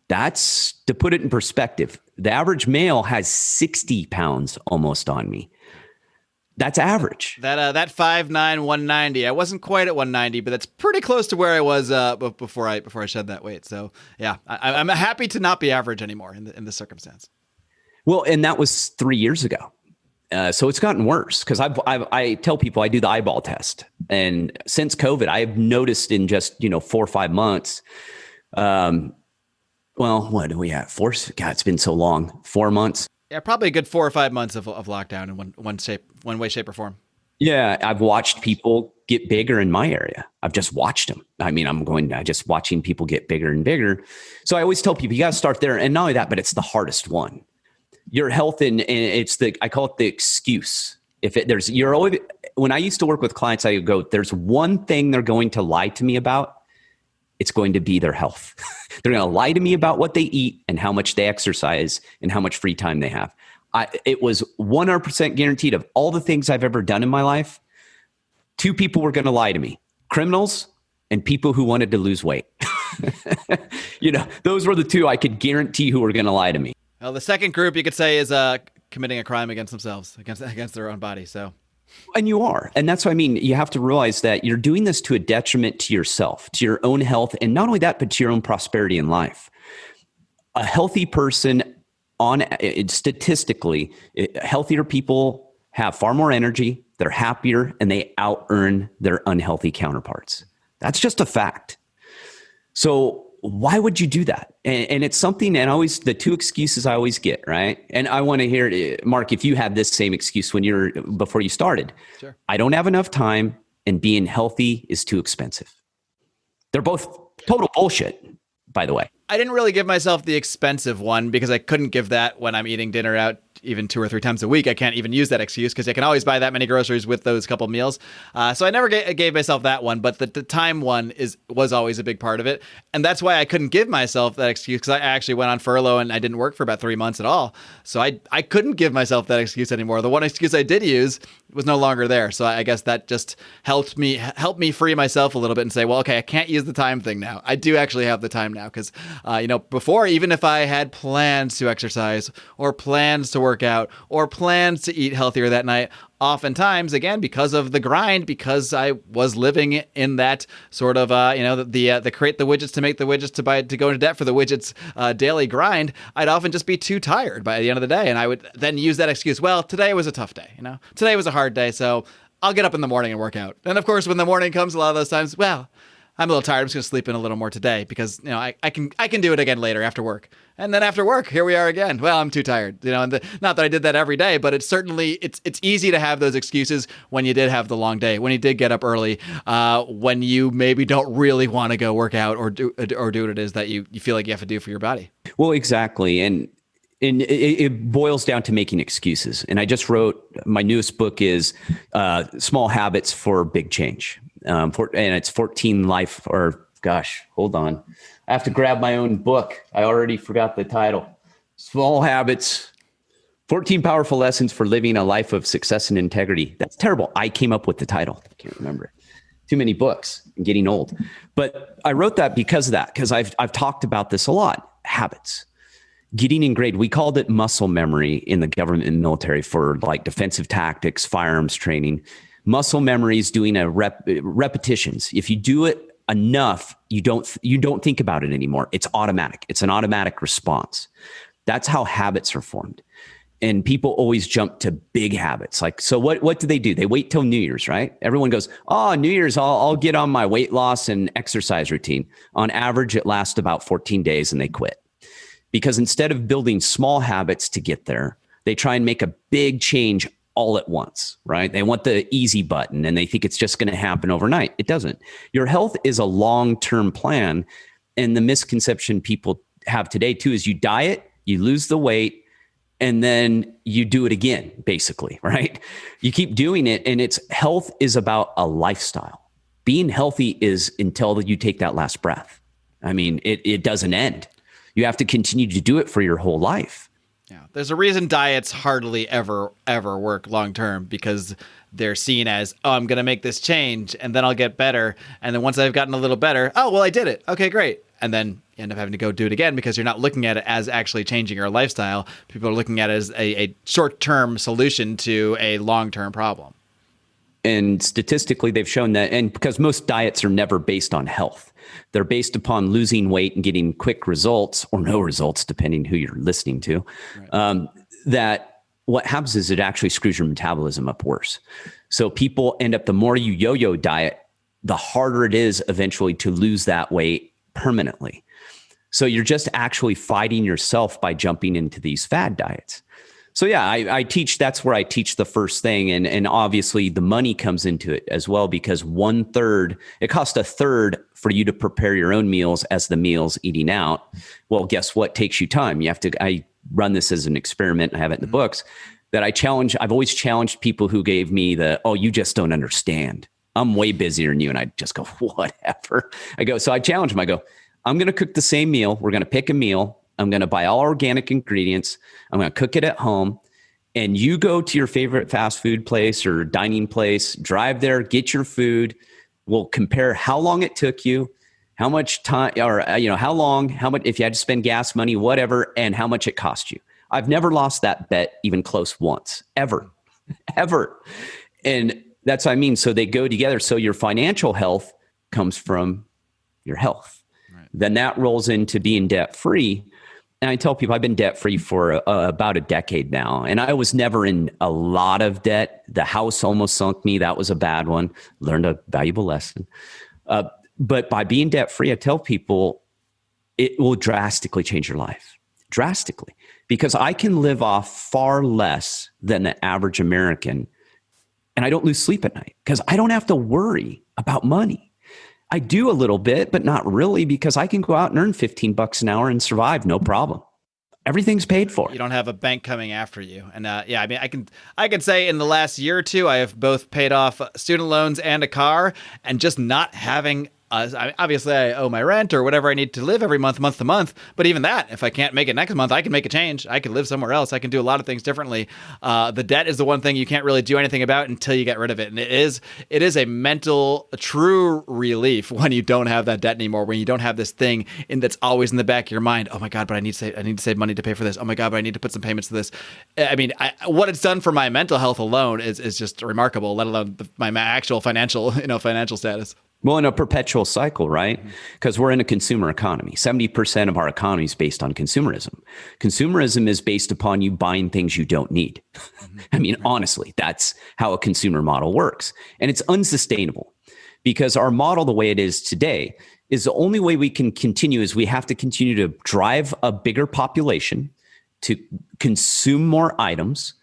That's, to put it in perspective, the average male has 60 pounds almost on me. That's average. That 5'9", 190. I wasn't quite at 190, but that's pretty close to where I was before I shed that weight. So yeah, I'm happy to not be average anymore in this circumstance. Well, and that was 3 years ago. So it's gotten worse because I tell people I do the eyeball test, and since COVID, I've noticed in just 4 or 5 months. Well, what do we have? God, it's been so long. 4 months. Yeah, probably a good 4 or 5 months of lockdown in one way, shape, or form. Yeah, I've watched people get bigger in my area. I've just watched them. I mean, just watching people get bigger and bigger. So I always tell people you got to start there, and not only that, but it's the hardest one. Your health, and it's I call it the excuse. When I used to work with clients, I go, there's one thing they're going to lie to me about. It's going to be their health. They're going to lie to me about what they eat and how much they exercise and how much free time they have. It was 100% guaranteed of all the things I've ever done in my life. 2 people were going to lie to me: criminals and people who wanted to lose weight. Those were the 2 I could guarantee who were going to lie to me. Well, the second group you could say is committing a crime against themselves, against their own body. So, and you are, and that's what I mean. You have to realize that you're doing this to a detriment to yourself, to your own health, and not only that, but to your own prosperity in life. A healthy person, statistically, healthier people have far more energy. They're happier, and they out-earn their unhealthy counterparts. That's just a fact. So why would you do that? And it's something, and the 2 excuses I always get, right? And I want to hear it, Mark, if you had this same excuse before you started. Sure. I don't have enough time, and being healthy is too expensive. They're both total bullshit, by the way. I didn't really give myself the expensive one because I couldn't give that when I'm eating dinner out even 2 or 3 times a week, I can't even use that excuse because I can always buy that many groceries with those couple meals. So I never gave myself that one, but the time one was always a big part of it. And that's why I couldn't give myself that excuse, because I actually went on furlough and I didn't work for about 3 months at all. So I couldn't give myself that excuse anymore. The one excuse I did use was no longer there. So I guess that just helped me free myself a little bit and say, well, okay, I can't use the time thing now. I do actually have the time now because, before, even if I had plans to exercise or plans to work out or plans to eat healthier that night, oftentimes, again, because of the grind, because I was living in that sort of, the create the widgets to make the widgets to go into debt for the widgets daily grind, I'd often just be too tired by the end of the day. And I would then use that excuse, well, today was a tough day, today was a hard day, so I'll get up in the morning and work out. And of course, when the morning comes, a lot of those times, well, I'm a little tired. I'm just going to sleep in a little more today because, I can do it again later after work. And then after work, here we are again. Well, I'm too tired, and not that I did that every day, but it's easy to have those excuses when you did have the long day, when you did get up early, when you maybe don't really want to go work out or do what it is that you feel like you have to do for your body. Well, exactly. And it boils down to making excuses. And I just wrote, my newest book is Small Habits for Big Change. And it's 14 life, or gosh, hold on. I have to grab my own book. I already forgot the title. Small Habits, 14 Powerful Lessons for Living a Life of Success and Integrity. That's terrible. I came up with the title. I can't remember it. Too many books. I'm getting old. But I wrote that because of that, because I've talked about this a lot. Habits. Getting ingrained. We called it muscle memory in the government and military for like defensive tactics, firearms training. Muscle memory is doing repetitions. If you do it enough, you don't think about it anymore. It's automatic. It's an automatic response. That's how habits are formed. And people always jump to big habits. Like, so what do? They wait till New Year's, right? Everyone goes, oh, New Year's, I'll get on my weight loss and exercise routine. On average, it lasts about 14 days and they quit. Because instead of building small habits to get there, they try and make a big change all at once, right? They want the easy button and they think it's just going to happen overnight. It doesn't. Your health is a long-term plan. And the misconception people have today too is you diet, you lose the weight, and then you do it again, basically, right? You keep doing it, and health is about a lifestyle. Being healthy is until you take that last breath. I mean, it doesn't end. You have to continue to do it for your whole life. Yeah, there's a reason diets hardly ever work long term, because they're seen as, oh, I'm going to make this change and then I'll get better. And then once I've gotten a little better, oh, well, I did it. Okay, great. And then you end up having to go do it again because you're not looking at it as actually changing your lifestyle. People are looking at it as a short-term solution to a long-term problem. And statistically, they've shown that, and because most diets are never based on health, they're based upon losing weight and getting quick results or no results, depending who you're listening to, right. That what happens is it actually screws your metabolism up worse. So people end up, the more you yo-yo diet, the harder it is eventually to lose that weight permanently. So you're just actually fighting yourself by jumping into these fad diets. So yeah, I teach, that's where I teach the first thing. And obviously the money comes into it as well, because it costs a third for you to prepare your own meals as the meals eating out. Well, guess what takes you time? I run this as an experiment. I have it in the books that I've always challenged people who gave me oh, you just don't understand. I'm way busier than you. And I just go, whatever. So I challenge them. I go, I'm going to cook the same meal. We're going to pick a meal. I'm going to buy all organic ingredients. I'm going to cook it at home. And you go to your favorite fast food place or dining place, drive there, get your food. We'll compare how long it took you, how much time, or how much, if you had to spend gas money, whatever, and how much it cost you. I've never lost that bet even close once, ever. And that's what I mean. So they go together. So your financial health comes from your health. Right. Then that rolls into being debt free. And I tell people I've been debt free for about a decade now. And I was never in a lot of debt. The house almost sunk me. That was a bad one. Learned a valuable lesson. But by being debt free, I tell people it will drastically change your life. Drastically. Because I can live off far less than the average American. And I don't lose sleep at night because I don't have to worry about money. I do a little bit, but not really, because I can go out and earn $15 an hour and survive, no problem. Everything's paid for. You don't have a bank coming after you. And yeah, I mean, I can say in the last year or two, I have both paid off student loans and a car, and just not having obviously I owe my rent or whatever I need to live every month to month. But even that, if I can't make it next month, I can make a change. I can live somewhere else. I can do a lot of things differently. The debt is the one thing you can't really do anything about until you get rid of it. And it is a mental, true relief when you don't have that debt anymore, when you don't have this thing that's always in the back of your mind. Oh my God, but I need to save money to pay for this. Oh my God, but I need to put some payments to this. I mean, what it's done for my mental health alone is just remarkable, let alone my actual financial status. Well, in a perpetual cycle, right? Because we're in a consumer economy. 70% of our economy is based on consumerism. Consumerism is based upon you buying things you don't need. I mean, honestly, that's how a consumer model works. And it's unsustainable because our model, the way it is today, is the only way we can continue is we have to continue to drive a bigger population to consume more items,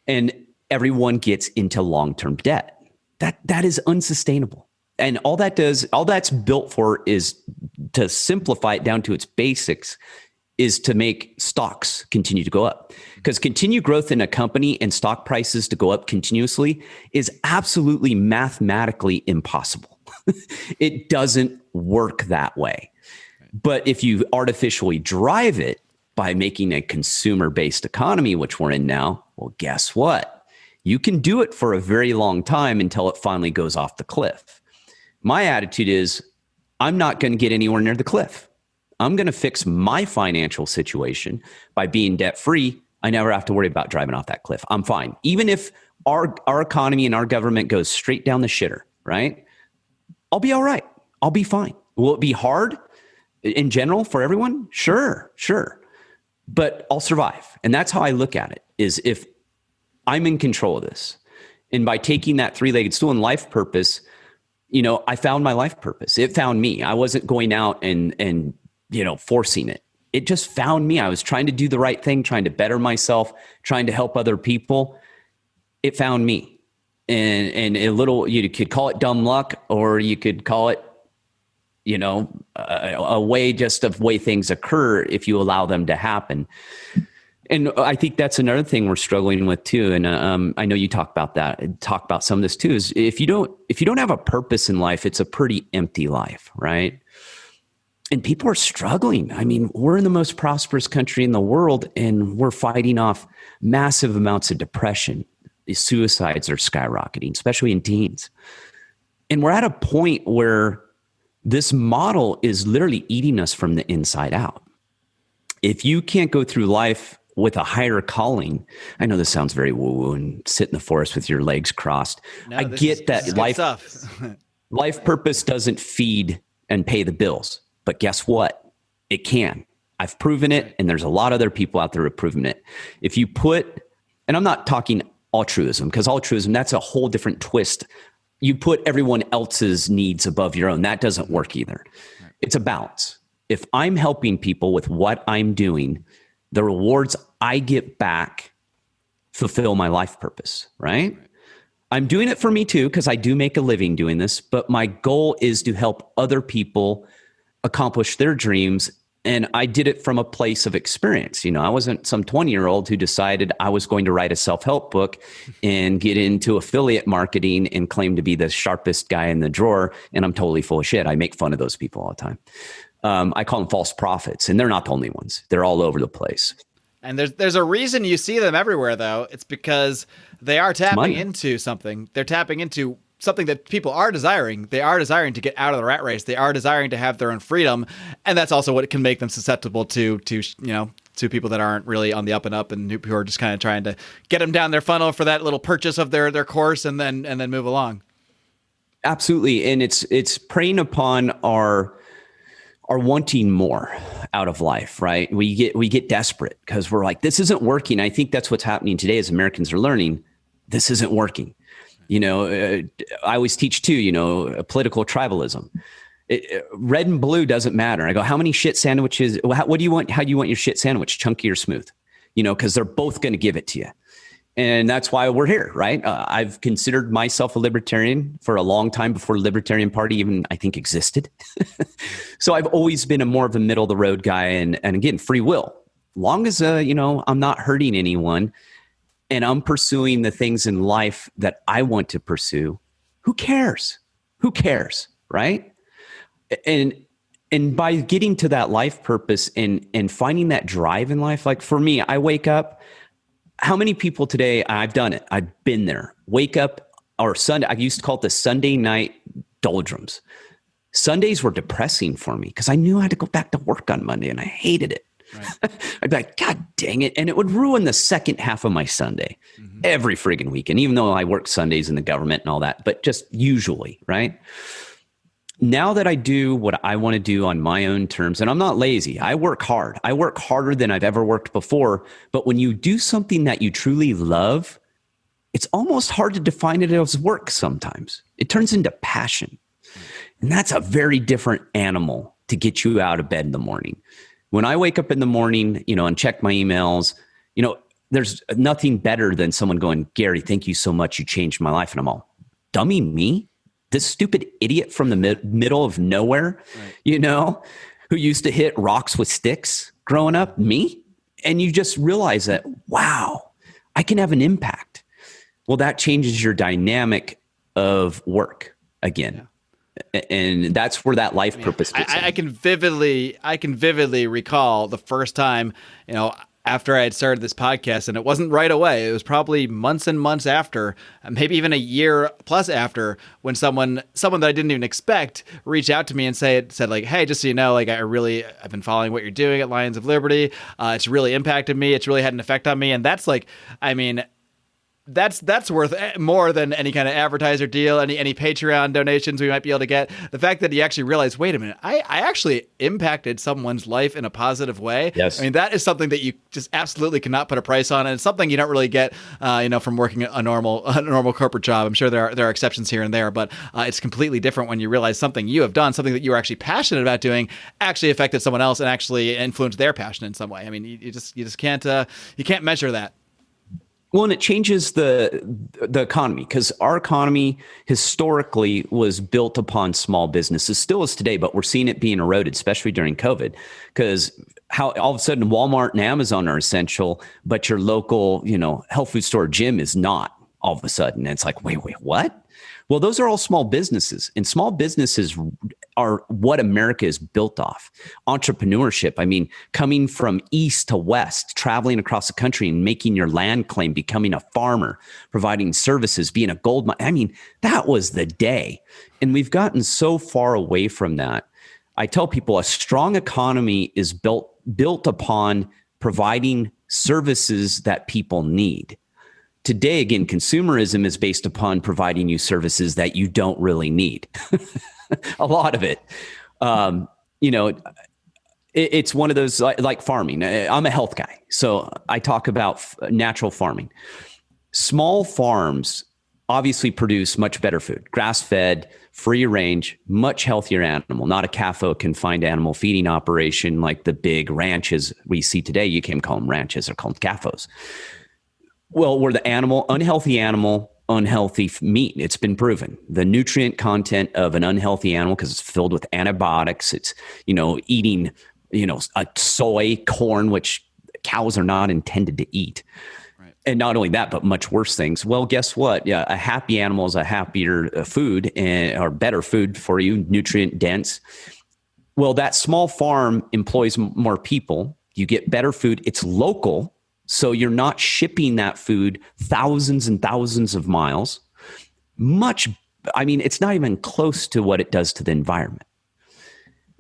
and everyone gets into long-term debt. That is unsustainable. And all that's built for is to simplify it down to its basics, is to make stocks continue to go up. Because continued growth in a company and stock prices to go up continuously is absolutely mathematically impossible. It doesn't work that way. But if you artificially drive it by making a consumer-based economy, which we're in now, well, guess what? You can do it for a very long time until it finally goes off the cliff. My attitude is I'm not going to get anywhere near the cliff. I'm going to fix my financial situation by being debt free. I never have to worry about driving off that cliff. I'm fine. Even if our economy and our government goes straight down the shitter, right? I'll be all right. I'll be fine. Will it be hard in general for everyone? Sure. But I'll survive. And that's how I look at it, is if I'm in control of this, and by taking that three-legged stool and life purpose, I found my life purpose. It found me. I wasn't going out and forcing it. It just found me. I was trying to do the right thing, trying to better myself, trying to help other people. It found me. And you could call it dumb luck, or you could call it, a way just of way things occur if you allow them to happen. And I think that's another thing we're struggling with too. And I know you talk about some of this too, is if you don't have a purpose in life, it's a pretty empty life, right? And people are struggling. I mean, we're in the most prosperous country in the world, and we're fighting off massive amounts of depression. The suicides are skyrocketing, especially in teens. And we're at a point where this model is literally eating us from the inside out. If you can't go through life with a higher calling, I know this sounds very woo-woo and sit in the forest with your legs crossed. No, I get that life purpose doesn't feed and pay the bills, but guess what? It can. I've proven it, and there's a lot of other people out there who have proven it. If you and I'm not talking altruism, because altruism, that's a whole different twist. You put everyone else's needs above your own. That doesn't work either. Right. It's a balance. If I'm helping people with what I'm doing, the rewards I get back fulfill my life purpose, right? I'm doing it for me too, because I do make a living doing this, but my goal is to help other people accomplish their dreams. And I did it from a place of experience. I wasn't some 20-year-old who decided I was going to write a self-help book and get into affiliate marketing and claim to be the sharpest guy in the drawer. And I'm totally full of shit. I make fun of those people all the time. I call them false prophets, and they're not the only ones. They're all over the place. And there's a reason you see them everywhere, though. It's because they are tapping into something. They're tapping into something that people are desiring. They are desiring to get out of the rat race. They are desiring to have their own freedom. And that's also what can make them susceptible to people that aren't really on the up and up, and who are just kind of trying to get them down their funnel for that little purchase of their course and then move along. Absolutely. And it's preying upon our wanting more out of life, right? We get desperate because we're like, this isn't working. I think that's what's happening today as Americans are learning. This isn't working. I always teach too, political tribalism. Red and blue doesn't matter. I go, how many shit sandwiches? What do you want? How do you want your shit sandwich? Chunky or smooth? Because they're both going to give it to you. And that's why we're here, right? I've considered myself a libertarian for a long time before the Libertarian Party even, I think, existed. So I've always been more of a middle of the road guy. And again, free will. long as, I'm not hurting anyone and I'm pursuing the things in life that I want to pursue, who cares? Who cares? Right. And by getting to that life purpose and finding that drive in life, like for me, I wake up, how many people today, I've done it. I've been there, wake up or Sunday. I used to call it the Sunday night doldrums. Sundays were depressing for me because I knew I had to go back to work on Monday and I hated it. Right. I'd be like, God dang it. And it would ruin the second half of my Sunday every friggin' weekend, even though I work Sundays in the government and all that, but just usually, right? Now that I do what I want to do on my own terms, and I'm not lazy, I work hard. I work harder than I've ever worked before. But when you do something that you truly love, it's almost hard to define it as work sometimes. It turns into passion. And that's a very different animal to get you out of bed in the morning. When I wake up in the morning, and check my emails, there's nothing better than someone going, Gary, thank you so much. You changed my life. And I'm all, dummy me? This stupid idiot from the middle of nowhere, who used to hit rocks with sticks growing up, me? And you just realize that, wow, I can have an impact. Well, that changes your dynamic of work again. Yeah. And that's where that life purpose fits in. I can vividly recall the first time, after I had started this podcast, and it wasn't right away. It was probably months and months after, maybe even a year plus after, when someone that I didn't even expect reached out to me and said like, hey, just so you know, like I've been following what you're doing at Lions of Liberty. It's really impacted me. It's really had an effect on me. And that's like, that's worth more than any kind of advertiser deal, any Patreon donations we might be able to get. The fact that you actually realize, wait a minute, I actually impacted someone's life in a positive way. Yes. That is something that you just absolutely cannot put a price on, and it's something you don't really get, from working a normal corporate job. I'm sure there are exceptions here and there, but it's completely different when you realize something you have done, something that you were actually passionate about doing, actually affected someone else and actually influenced their passion in some way. You just can't measure that. Well, and it changes the economy, because our economy historically was built upon small businesses, still is today, but we're seeing it being eroded, especially during COVID, because how all of a sudden Walmart and Amazon are essential, but your local, health food store gym is not all of a sudden. And it's like, wait, what? Well, those are all small businesses, and small businesses are what America is built off. Entrepreneurship, coming from east to west, traveling across the country and making your land claim, becoming a farmer, providing services, being a gold mine. That was the day. And we've gotten so far away from that. I tell people a strong economy is built upon providing services that people need. Today, again, consumerism is based upon providing you services that you don't really need. A lot of it. It's one of those like farming. I'm a health guy, so I talk about natural farming. Small farms obviously produce much better food, grass-fed, free range, much healthier animal, not a CAFO, confined animal feeding operation like the big ranches we see today. You can't call them ranches, they're called CAFOs. Well, where the unhealthy meat. It's been proven. The nutrient content of an unhealthy animal, because it's filled with antibiotics, it's, eating, a soy, corn, which cows are not intended to eat. Right. And not only that, but much worse things. Well, guess what? Yeah, a happy animal is a happier food or better food for you, nutrient dense. Well, that small farm employs more people. You get better food. It's local. So you're not shipping that food thousands and thousands of miles. It's not even close to what it does to the environment.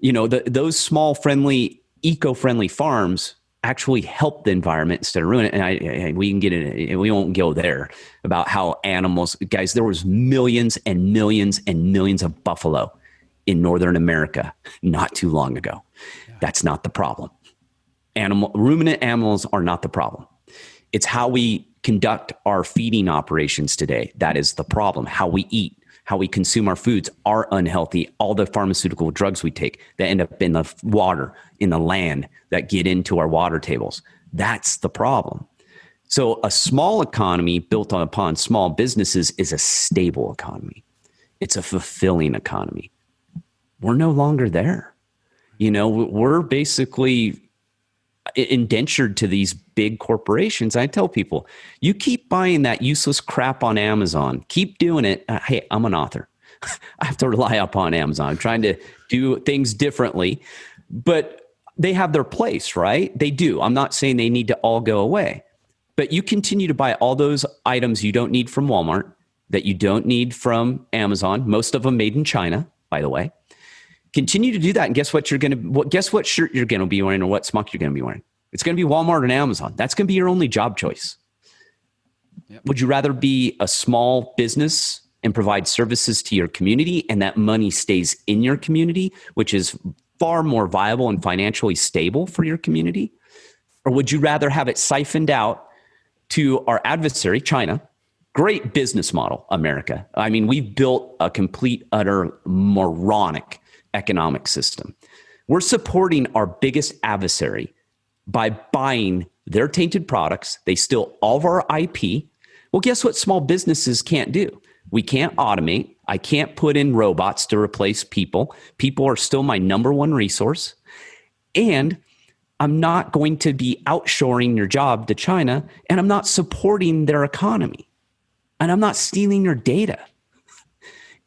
Those small, friendly, eco-friendly farms actually help the environment instead of ruin it. And we can get in, we won't go there about how animals, guys, there was millions and millions and millions of buffalo in Northern America not too long ago. Yeah. That's not the problem. Ruminant animals are not the problem. It's how we conduct our feeding operations today. That is the problem. How we eat, how we consume our foods are unhealthy. All the pharmaceutical drugs we take that end up in the water, in the land, that get into our water tables. That's the problem. So a small economy built upon small businesses is a stable economy. It's a fulfilling economy. We're no longer there. We're basically indentured to these big corporations. I tell people, you keep buying that useless crap on Amazon, keep doing it. Hey, I'm an author. I have to rely upon Amazon. I'm trying to do things differently, but they have their place, right? They do. I'm not saying they need to all go away, but you continue to buy all those items you don't need from Walmart, that you don't need from Amazon, most of them made in China, by the way. Continue to do that, and guess what guess what shirt you're going to be wearing or what smock you're going to be wearing? It's going to be Walmart and Amazon. That's going to be your only job choice. Yep. Would you rather be a small business and provide services to your community, and that money stays in your community, which is far more viable and financially stable for your community? Or would you rather have it siphoned out to our adversary, China? Great business model, America. I mean, we've built a complete, utter moronic economic system. We're supporting our biggest adversary by buying their tainted products. They steal all of our IP. Well, guess what small businesses can't do? We can't automate. I can't put in robots to replace people. People are still my number one resource. And I'm not going to be outshoring your job to China, and I'm not supporting their economy, and I'm not stealing your data.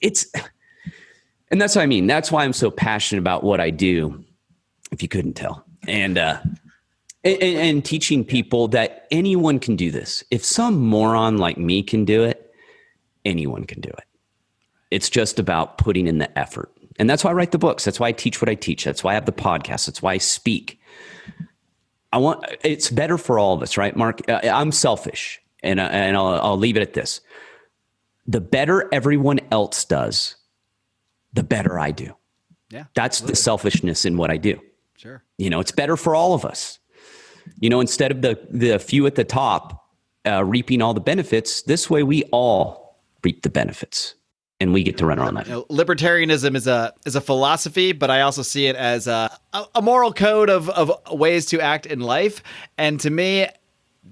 And that's what I mean. That's why I'm so passionate about what I do, if you couldn't tell. And teaching people that anyone can do this. If some moron like me can do it, anyone can do it. It's just about putting in the effort. And that's why I write the books. That's why I teach what I teach. That's why I have the podcast. That's why I speak. It's better for all of us, right, Mark? I'm selfish, and I'll leave it at this. The better everyone else does, the better I do. Yeah, that's absolutely the selfishness in what I do. Sure. It's better for all of us. Instead of the few at the top reaping all the benefits, this way we all reap the benefits, and we get to run our own life. Libertarianism is a philosophy, but I also see it as a moral code of ways to act in life. And to me,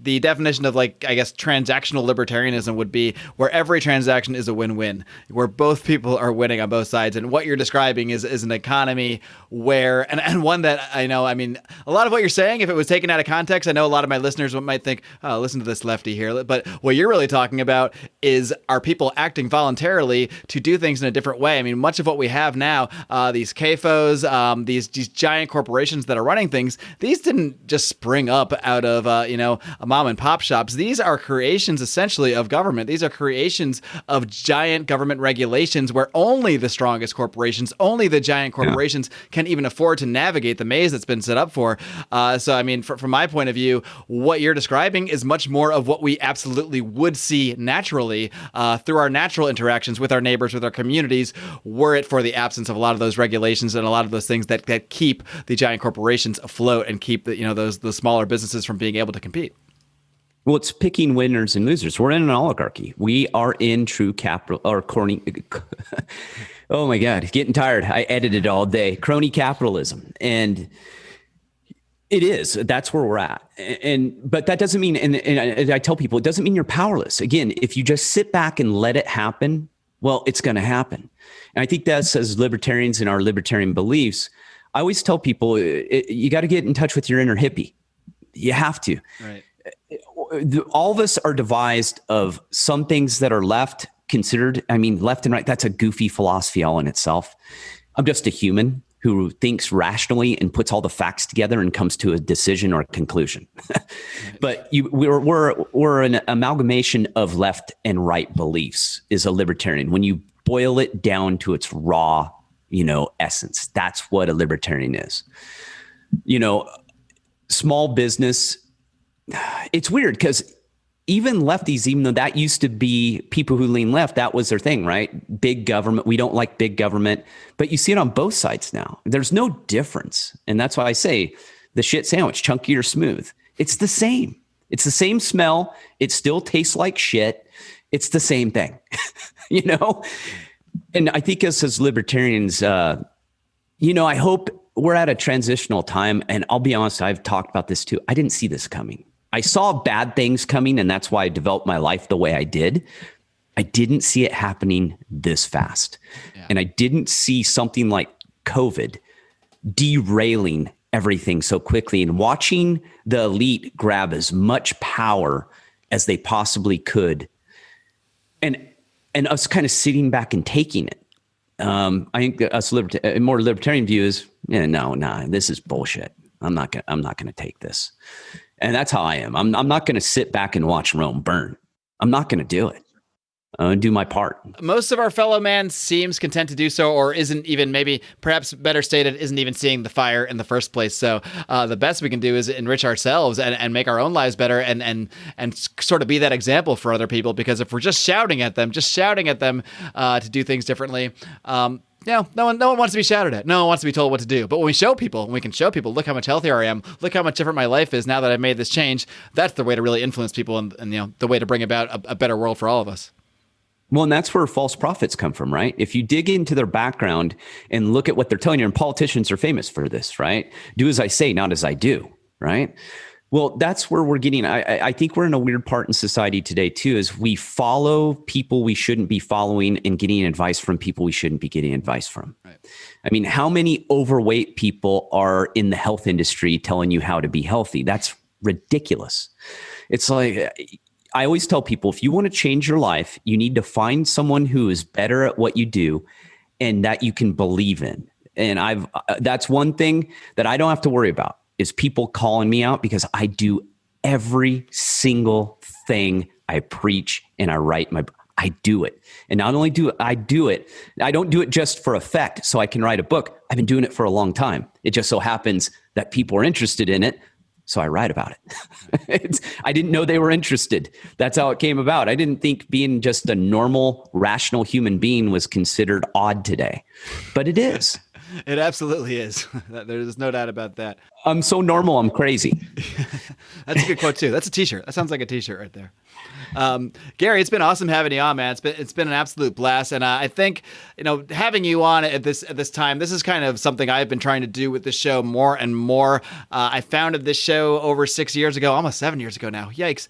the definition of, transactional libertarianism would be where every transaction is a win-win, where both people are winning on both sides. And what you're describing is an economy where, and one that I know, I mean, a lot of what you're saying, if it was taken out of context, I know a lot of my listeners might think, oh, listen to this lefty here. But what you're really talking about is, are people acting voluntarily to do things in a different way? I mean, much of what we have now, these CAFOs, these giant corporations that are running things, these didn't just spring up out of, mom and pop shops. These are creations essentially of government. These are creations of giant government regulations where only the strongest corporations, only the giant corporations can even afford to navigate the maze that's been set up for. So, I mean, from my point of view, what you're describing is much more of what we absolutely would see naturally through our natural interactions with our neighbors, with our communities, were it for the absence of a lot of those regulations and a lot of those things that keep the giant corporations afloat and keep the smaller businesses from being able to compete. Well, it's picking winners and losers. We're in an oligarchy. We are in true capital or crony. Oh my God, getting tired. I edited all day. Crony capitalism. And it is. That's where we're at. But that doesn't mean, and I tell people, it doesn't mean you're powerless. Again, if you just sit back and let it happen, well, it's going to happen. And I think that's, as libertarians in our libertarian beliefs, I always tell people, you got to get in touch with your inner hippie. You have to. Right. All of us are devised of some things that are left considered. I mean, left and right, that's a goofy philosophy all in itself. I'm just a human who thinks rationally and puts all the facts together and comes to a decision or a conclusion. But we're an amalgamation of left and right beliefs is a libertarian. When you boil it down to its raw, essence, that's what a libertarian is. Small business, it's weird because even lefties, even though that used to be people who lean left, that was their thing, right? Big government. We don't like big government, but you see it on both sides now. There's no difference. And that's why I say the shit sandwich, chunky or smooth. It's the same. It's the same smell. It still tastes like shit. It's the same thing, And I think us as libertarians, I hope we're at a transitional time. And I'll be honest, I've talked about this too. I didn't see this coming. I saw bad things coming, and that's why I developed my life the way I did. I didn't see it happening this fast. Yeah. And I didn't see something like COVID derailing everything so quickly and watching the elite grab as much power as they possibly could, and us kind of sitting back and taking it. I think us a more libertarian view is, no, this is bullshit. I'm not gonna take this, and that's how I am. I'm not gonna sit back and watch Rome burn. I'm not gonna do it. Do my part. Most of our fellow man seems content to do so, or isn't even, maybe perhaps better stated, isn't even seeing the fire in the first place. So the best we can do is enrich ourselves and make our own lives better and sort of be that example for other people. Because if we're just shouting at them to do things differently, no one wants to be shouted at. No one wants to be told what to do. But when we can show people, look how much healthier I am, look how much different my life is now that I've made this change. That's the way to really influence people and the way to bring about a better world for all of us. Well, and that's where false prophets come from, right? If you dig into their background and look at what they're telling you, and politicians are famous for this, right? Do as I say, not as I do, right? Well, that's where we're getting. I think we're in a weird part in society today, too, is we follow people we shouldn't be following and getting advice from people we shouldn't be getting advice from. Right. I mean, how many overweight people are in the health industry telling you how to be healthy? That's ridiculous. It's like, I always tell people, if you want to change your life, you need to find someone who is better at what you do and that you can believe in. And that's one thing that I don't have to worry about, is people calling me out, because I do every single thing I preach and I write I do it. And not only do I do it, I don't do it just for effect so I can write a book. I've been doing it for a long time. It just so happens that people are interested in it, so I write about it. I didn't know they were interested. That's how it came about. I didn't think being just a normal, rational human being was considered odd today, but it is. It absolutely is. There's no doubt about that. I'm so normal, I'm crazy. That's a good quote too. That's a t-shirt. That sounds like a t-shirt right there. Gary, it's been awesome having you on, man. It's been an absolute blast. And I think, having you on at this time, this is kind of something I've been trying to do with the show more and more. I founded this show over 6 years ago, almost 7 years ago now. Yikes.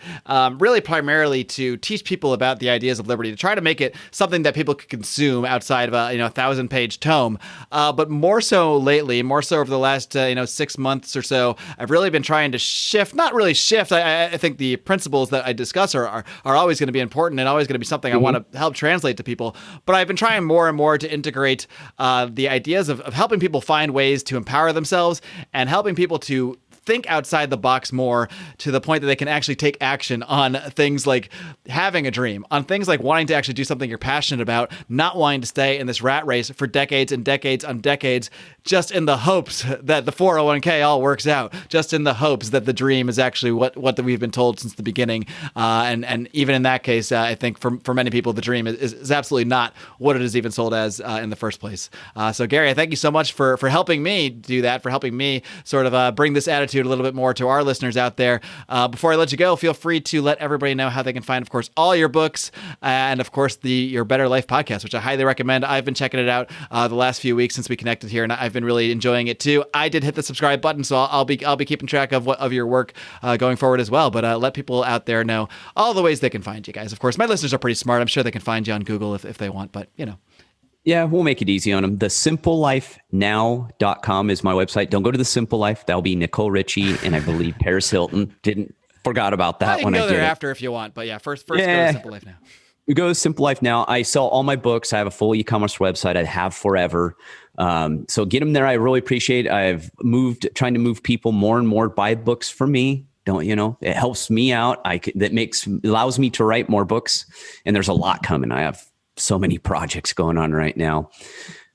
Really primarily to teach people about the ideas of liberty, to try to make it something that people could consume outside of a 1,000-page tome. But more so lately, more so over the last 6 months or so, I've really been trying to shift. Not really shift. I think the principles that I discuss are always going to be important and always going to be something I want to help translate to people. But I've been trying more and more to integrate the ideas of helping people find ways to empower themselves and helping people to think outside the box more, to the point that they can actually take action on things like having a dream, on things like wanting to actually do something you're passionate about, not wanting to stay in this rat race for decades and decades on decades, just in the hopes that the 401k all works out, just in the hopes that the dream is actually what we've been told since the beginning. And even in that case, I think for many people, the dream is absolutely not what it is even sold as in the first place. So Gary, I thank you so much for helping me do that, for helping me sort of bring this attitude a little bit more to our listeners out there. Before I let you go, feel free to let everybody know how they can find, of course, all your books and, of course, your Better Life podcast, which I highly recommend. I've been checking it out the last few weeks since we connected here, and I've been really enjoying it too. I did hit the subscribe button, so I'll be keeping track of your work going forward as well. But let people out there know all the ways they can find you guys. Of course, my listeners are pretty smart. I'm sure they can find you on Google if they want, but Yeah, we'll make it easy on them. TheSimpleLifeNow.com is my website. Don't go to The Simple Life. That'll be Nicole Richie and I believe Paris Hilton. Forgot about that when I did it. You can go there after if you want, but first go to Simple Life Now. We go to Simple Life Now. I sell all my books. I have a full e-commerce website. I have forever. So get them there. I really appreciate it. I've trying to move people more and more buy books from me. It helps me out. Allows me to write more books, and there's a lot coming. I have so many projects going on right now,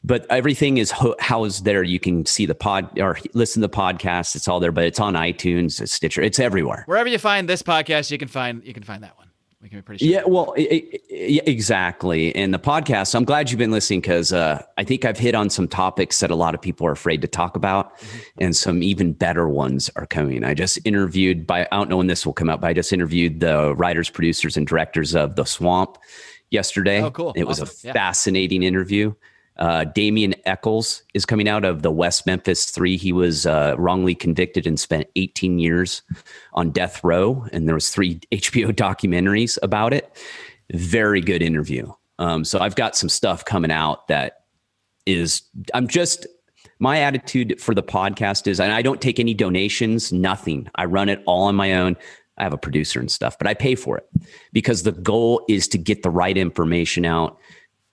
but everything is housed there. You can see the pod or listen to the podcast. It's all there, but it's on iTunes, it's Stitcher, it's everywhere. Wherever you find this podcast, you can find that one. We can be pretty sure. Yeah, well, exactly. And the podcast, I'm glad you've been listening, because I think I've hit on some topics that a lot of people are afraid to talk about, and some even better ones are coming. I just interviewed I don't know when this will come out, but I just interviewed the writers, producers, and directors of The Swamp yesterday. Oh, cool. It was a fascinating interview. Damien Eccles is coming out of the West Memphis 3. He was wrongly convicted and spent 18 years on death row. And there was 3 HBO documentaries about it. Very good interview. So I've got some stuff coming out that is, my attitude for the podcast is, and I don't take any donations, nothing. I run it all on my own. I have a producer and stuff, but I pay for it because the goal is to get the right information out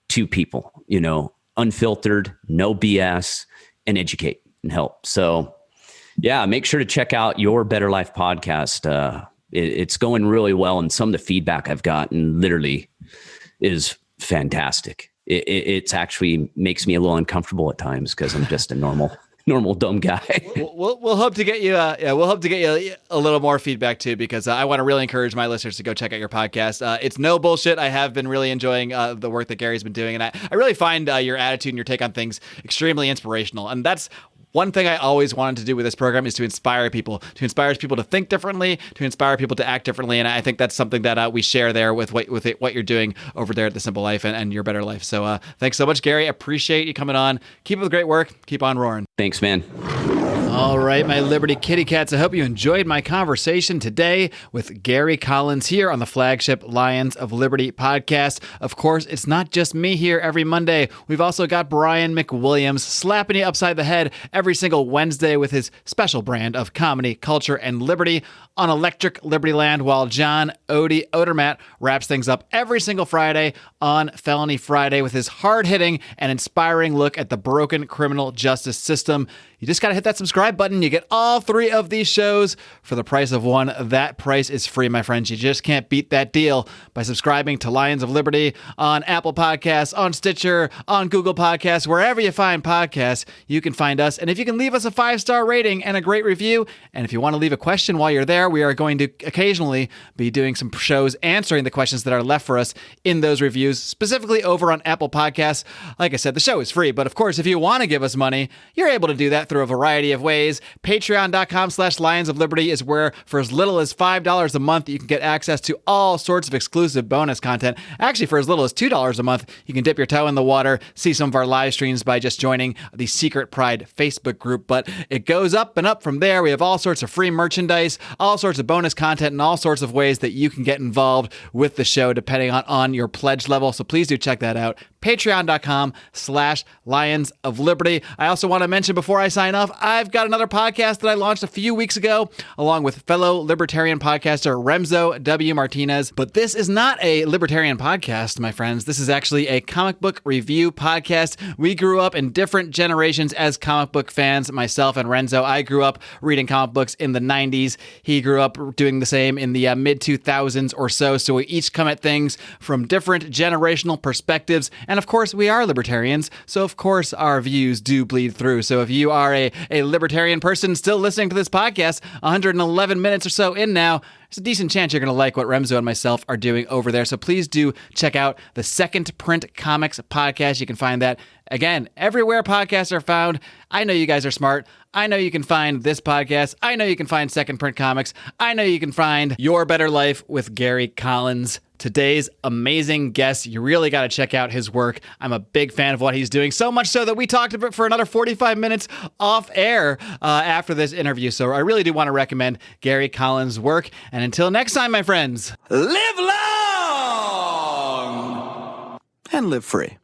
to people, unfiltered, no BS, and educate and help. So yeah, make sure to check out your Better Life podcast. It's going really well. And some of the feedback I've gotten literally is fantastic. It's actually makes me a little uncomfortable at times because I'm just a normal dumb guy. We'll hope to get you. We'll hope to get you a little more feedback too, because I want to really encourage my listeners to go check out your podcast. It's no bullshit. I have been really enjoying the work that Gary's been doing, and I really find your attitude and your take on things extremely inspirational. And that's one thing I always wanted to do with this program, is to inspire people to think differently, to inspire people to act differently. And I think that's something that we share there with what you're doing over there at The Simple Life and Your Better Life. So thanks so much, Gary. Appreciate you coming on. Keep up the great work. Keep on roaring. Thanks, man. All right, my Liberty kitty cats, I hope you enjoyed my conversation today with Gary Collins here on the flagship Lions of Liberty podcast. Of course, it's not just me here every Monday. We've also got Brian McWilliams slapping you upside the head every single Wednesday with his special brand of comedy, culture, and liberty on Electric Liberty Land, while John Odie Odermatt wraps things up every single Friday on Felony Friday with his hard-hitting and inspiring look at the broken criminal justice system. You just got to hit that subscribe button. You get all 3 of these shows for the price of one. That price is free, my friends. You just can't beat that deal by subscribing to Lions of Liberty on Apple Podcasts, on Stitcher, on Google Podcasts, wherever you find podcasts, you can find us. And if you can leave us a 5-star rating and a great review, and if you want to leave a question while you're there, we are going to occasionally be doing some shows answering the questions that are left for us in those reviews, specifically over on Apple Podcasts. Like I said, the show is free, but of course, if you want to give us money, you're able to do that through a variety of ways. Patreon.com/Lions of Liberty is where, for as little as $5 a month, you can get access to all sorts of exclusive bonus content. Actually, for as little as $2 a month, you can dip your toe in the water, see some of our live streams by just joining the Secret Pride Facebook group. But it goes up and up from there. We have all sorts of free merchandise, all sorts of bonus content, and all sorts of ways that you can get involved with the show depending on your pledge level. So please do check that out. Patreon.com/Lions of Liberty. I also want to mention before I sign off, I've got another podcast that I launched a few weeks ago, along with fellow libertarian podcaster Remso W. Martinez. But this is not a libertarian podcast, my friends. This is actually a comic book review podcast. We grew up in different generations as comic book fans, myself and Renzo. I grew up reading comic books in the 90s. He grew up doing the same in the mid-2000s or so. So we each come at things from different generational perspectives. And of course, we are libertarians, so of course our views do bleed through. So if you are a libertarian person still listening to this podcast, 111 minutes or so in now, there's a decent chance you're going to like what Remso and myself are doing over there. So please do check out the Second Print Comics podcast. You can find that, again, everywhere podcasts are found. I know you guys are smart. I know you can find this podcast. I know you can find Second Print Comics. I know you can find Your Better Life with Gary Collins. Today's amazing guest. You really got to check out his work. I'm a big fan of what he's doing, so much so that we talked about it for another 45 minutes off air after this interview. So I really do want to recommend Gary Collins' work. And until next time, my friends, live long and live free.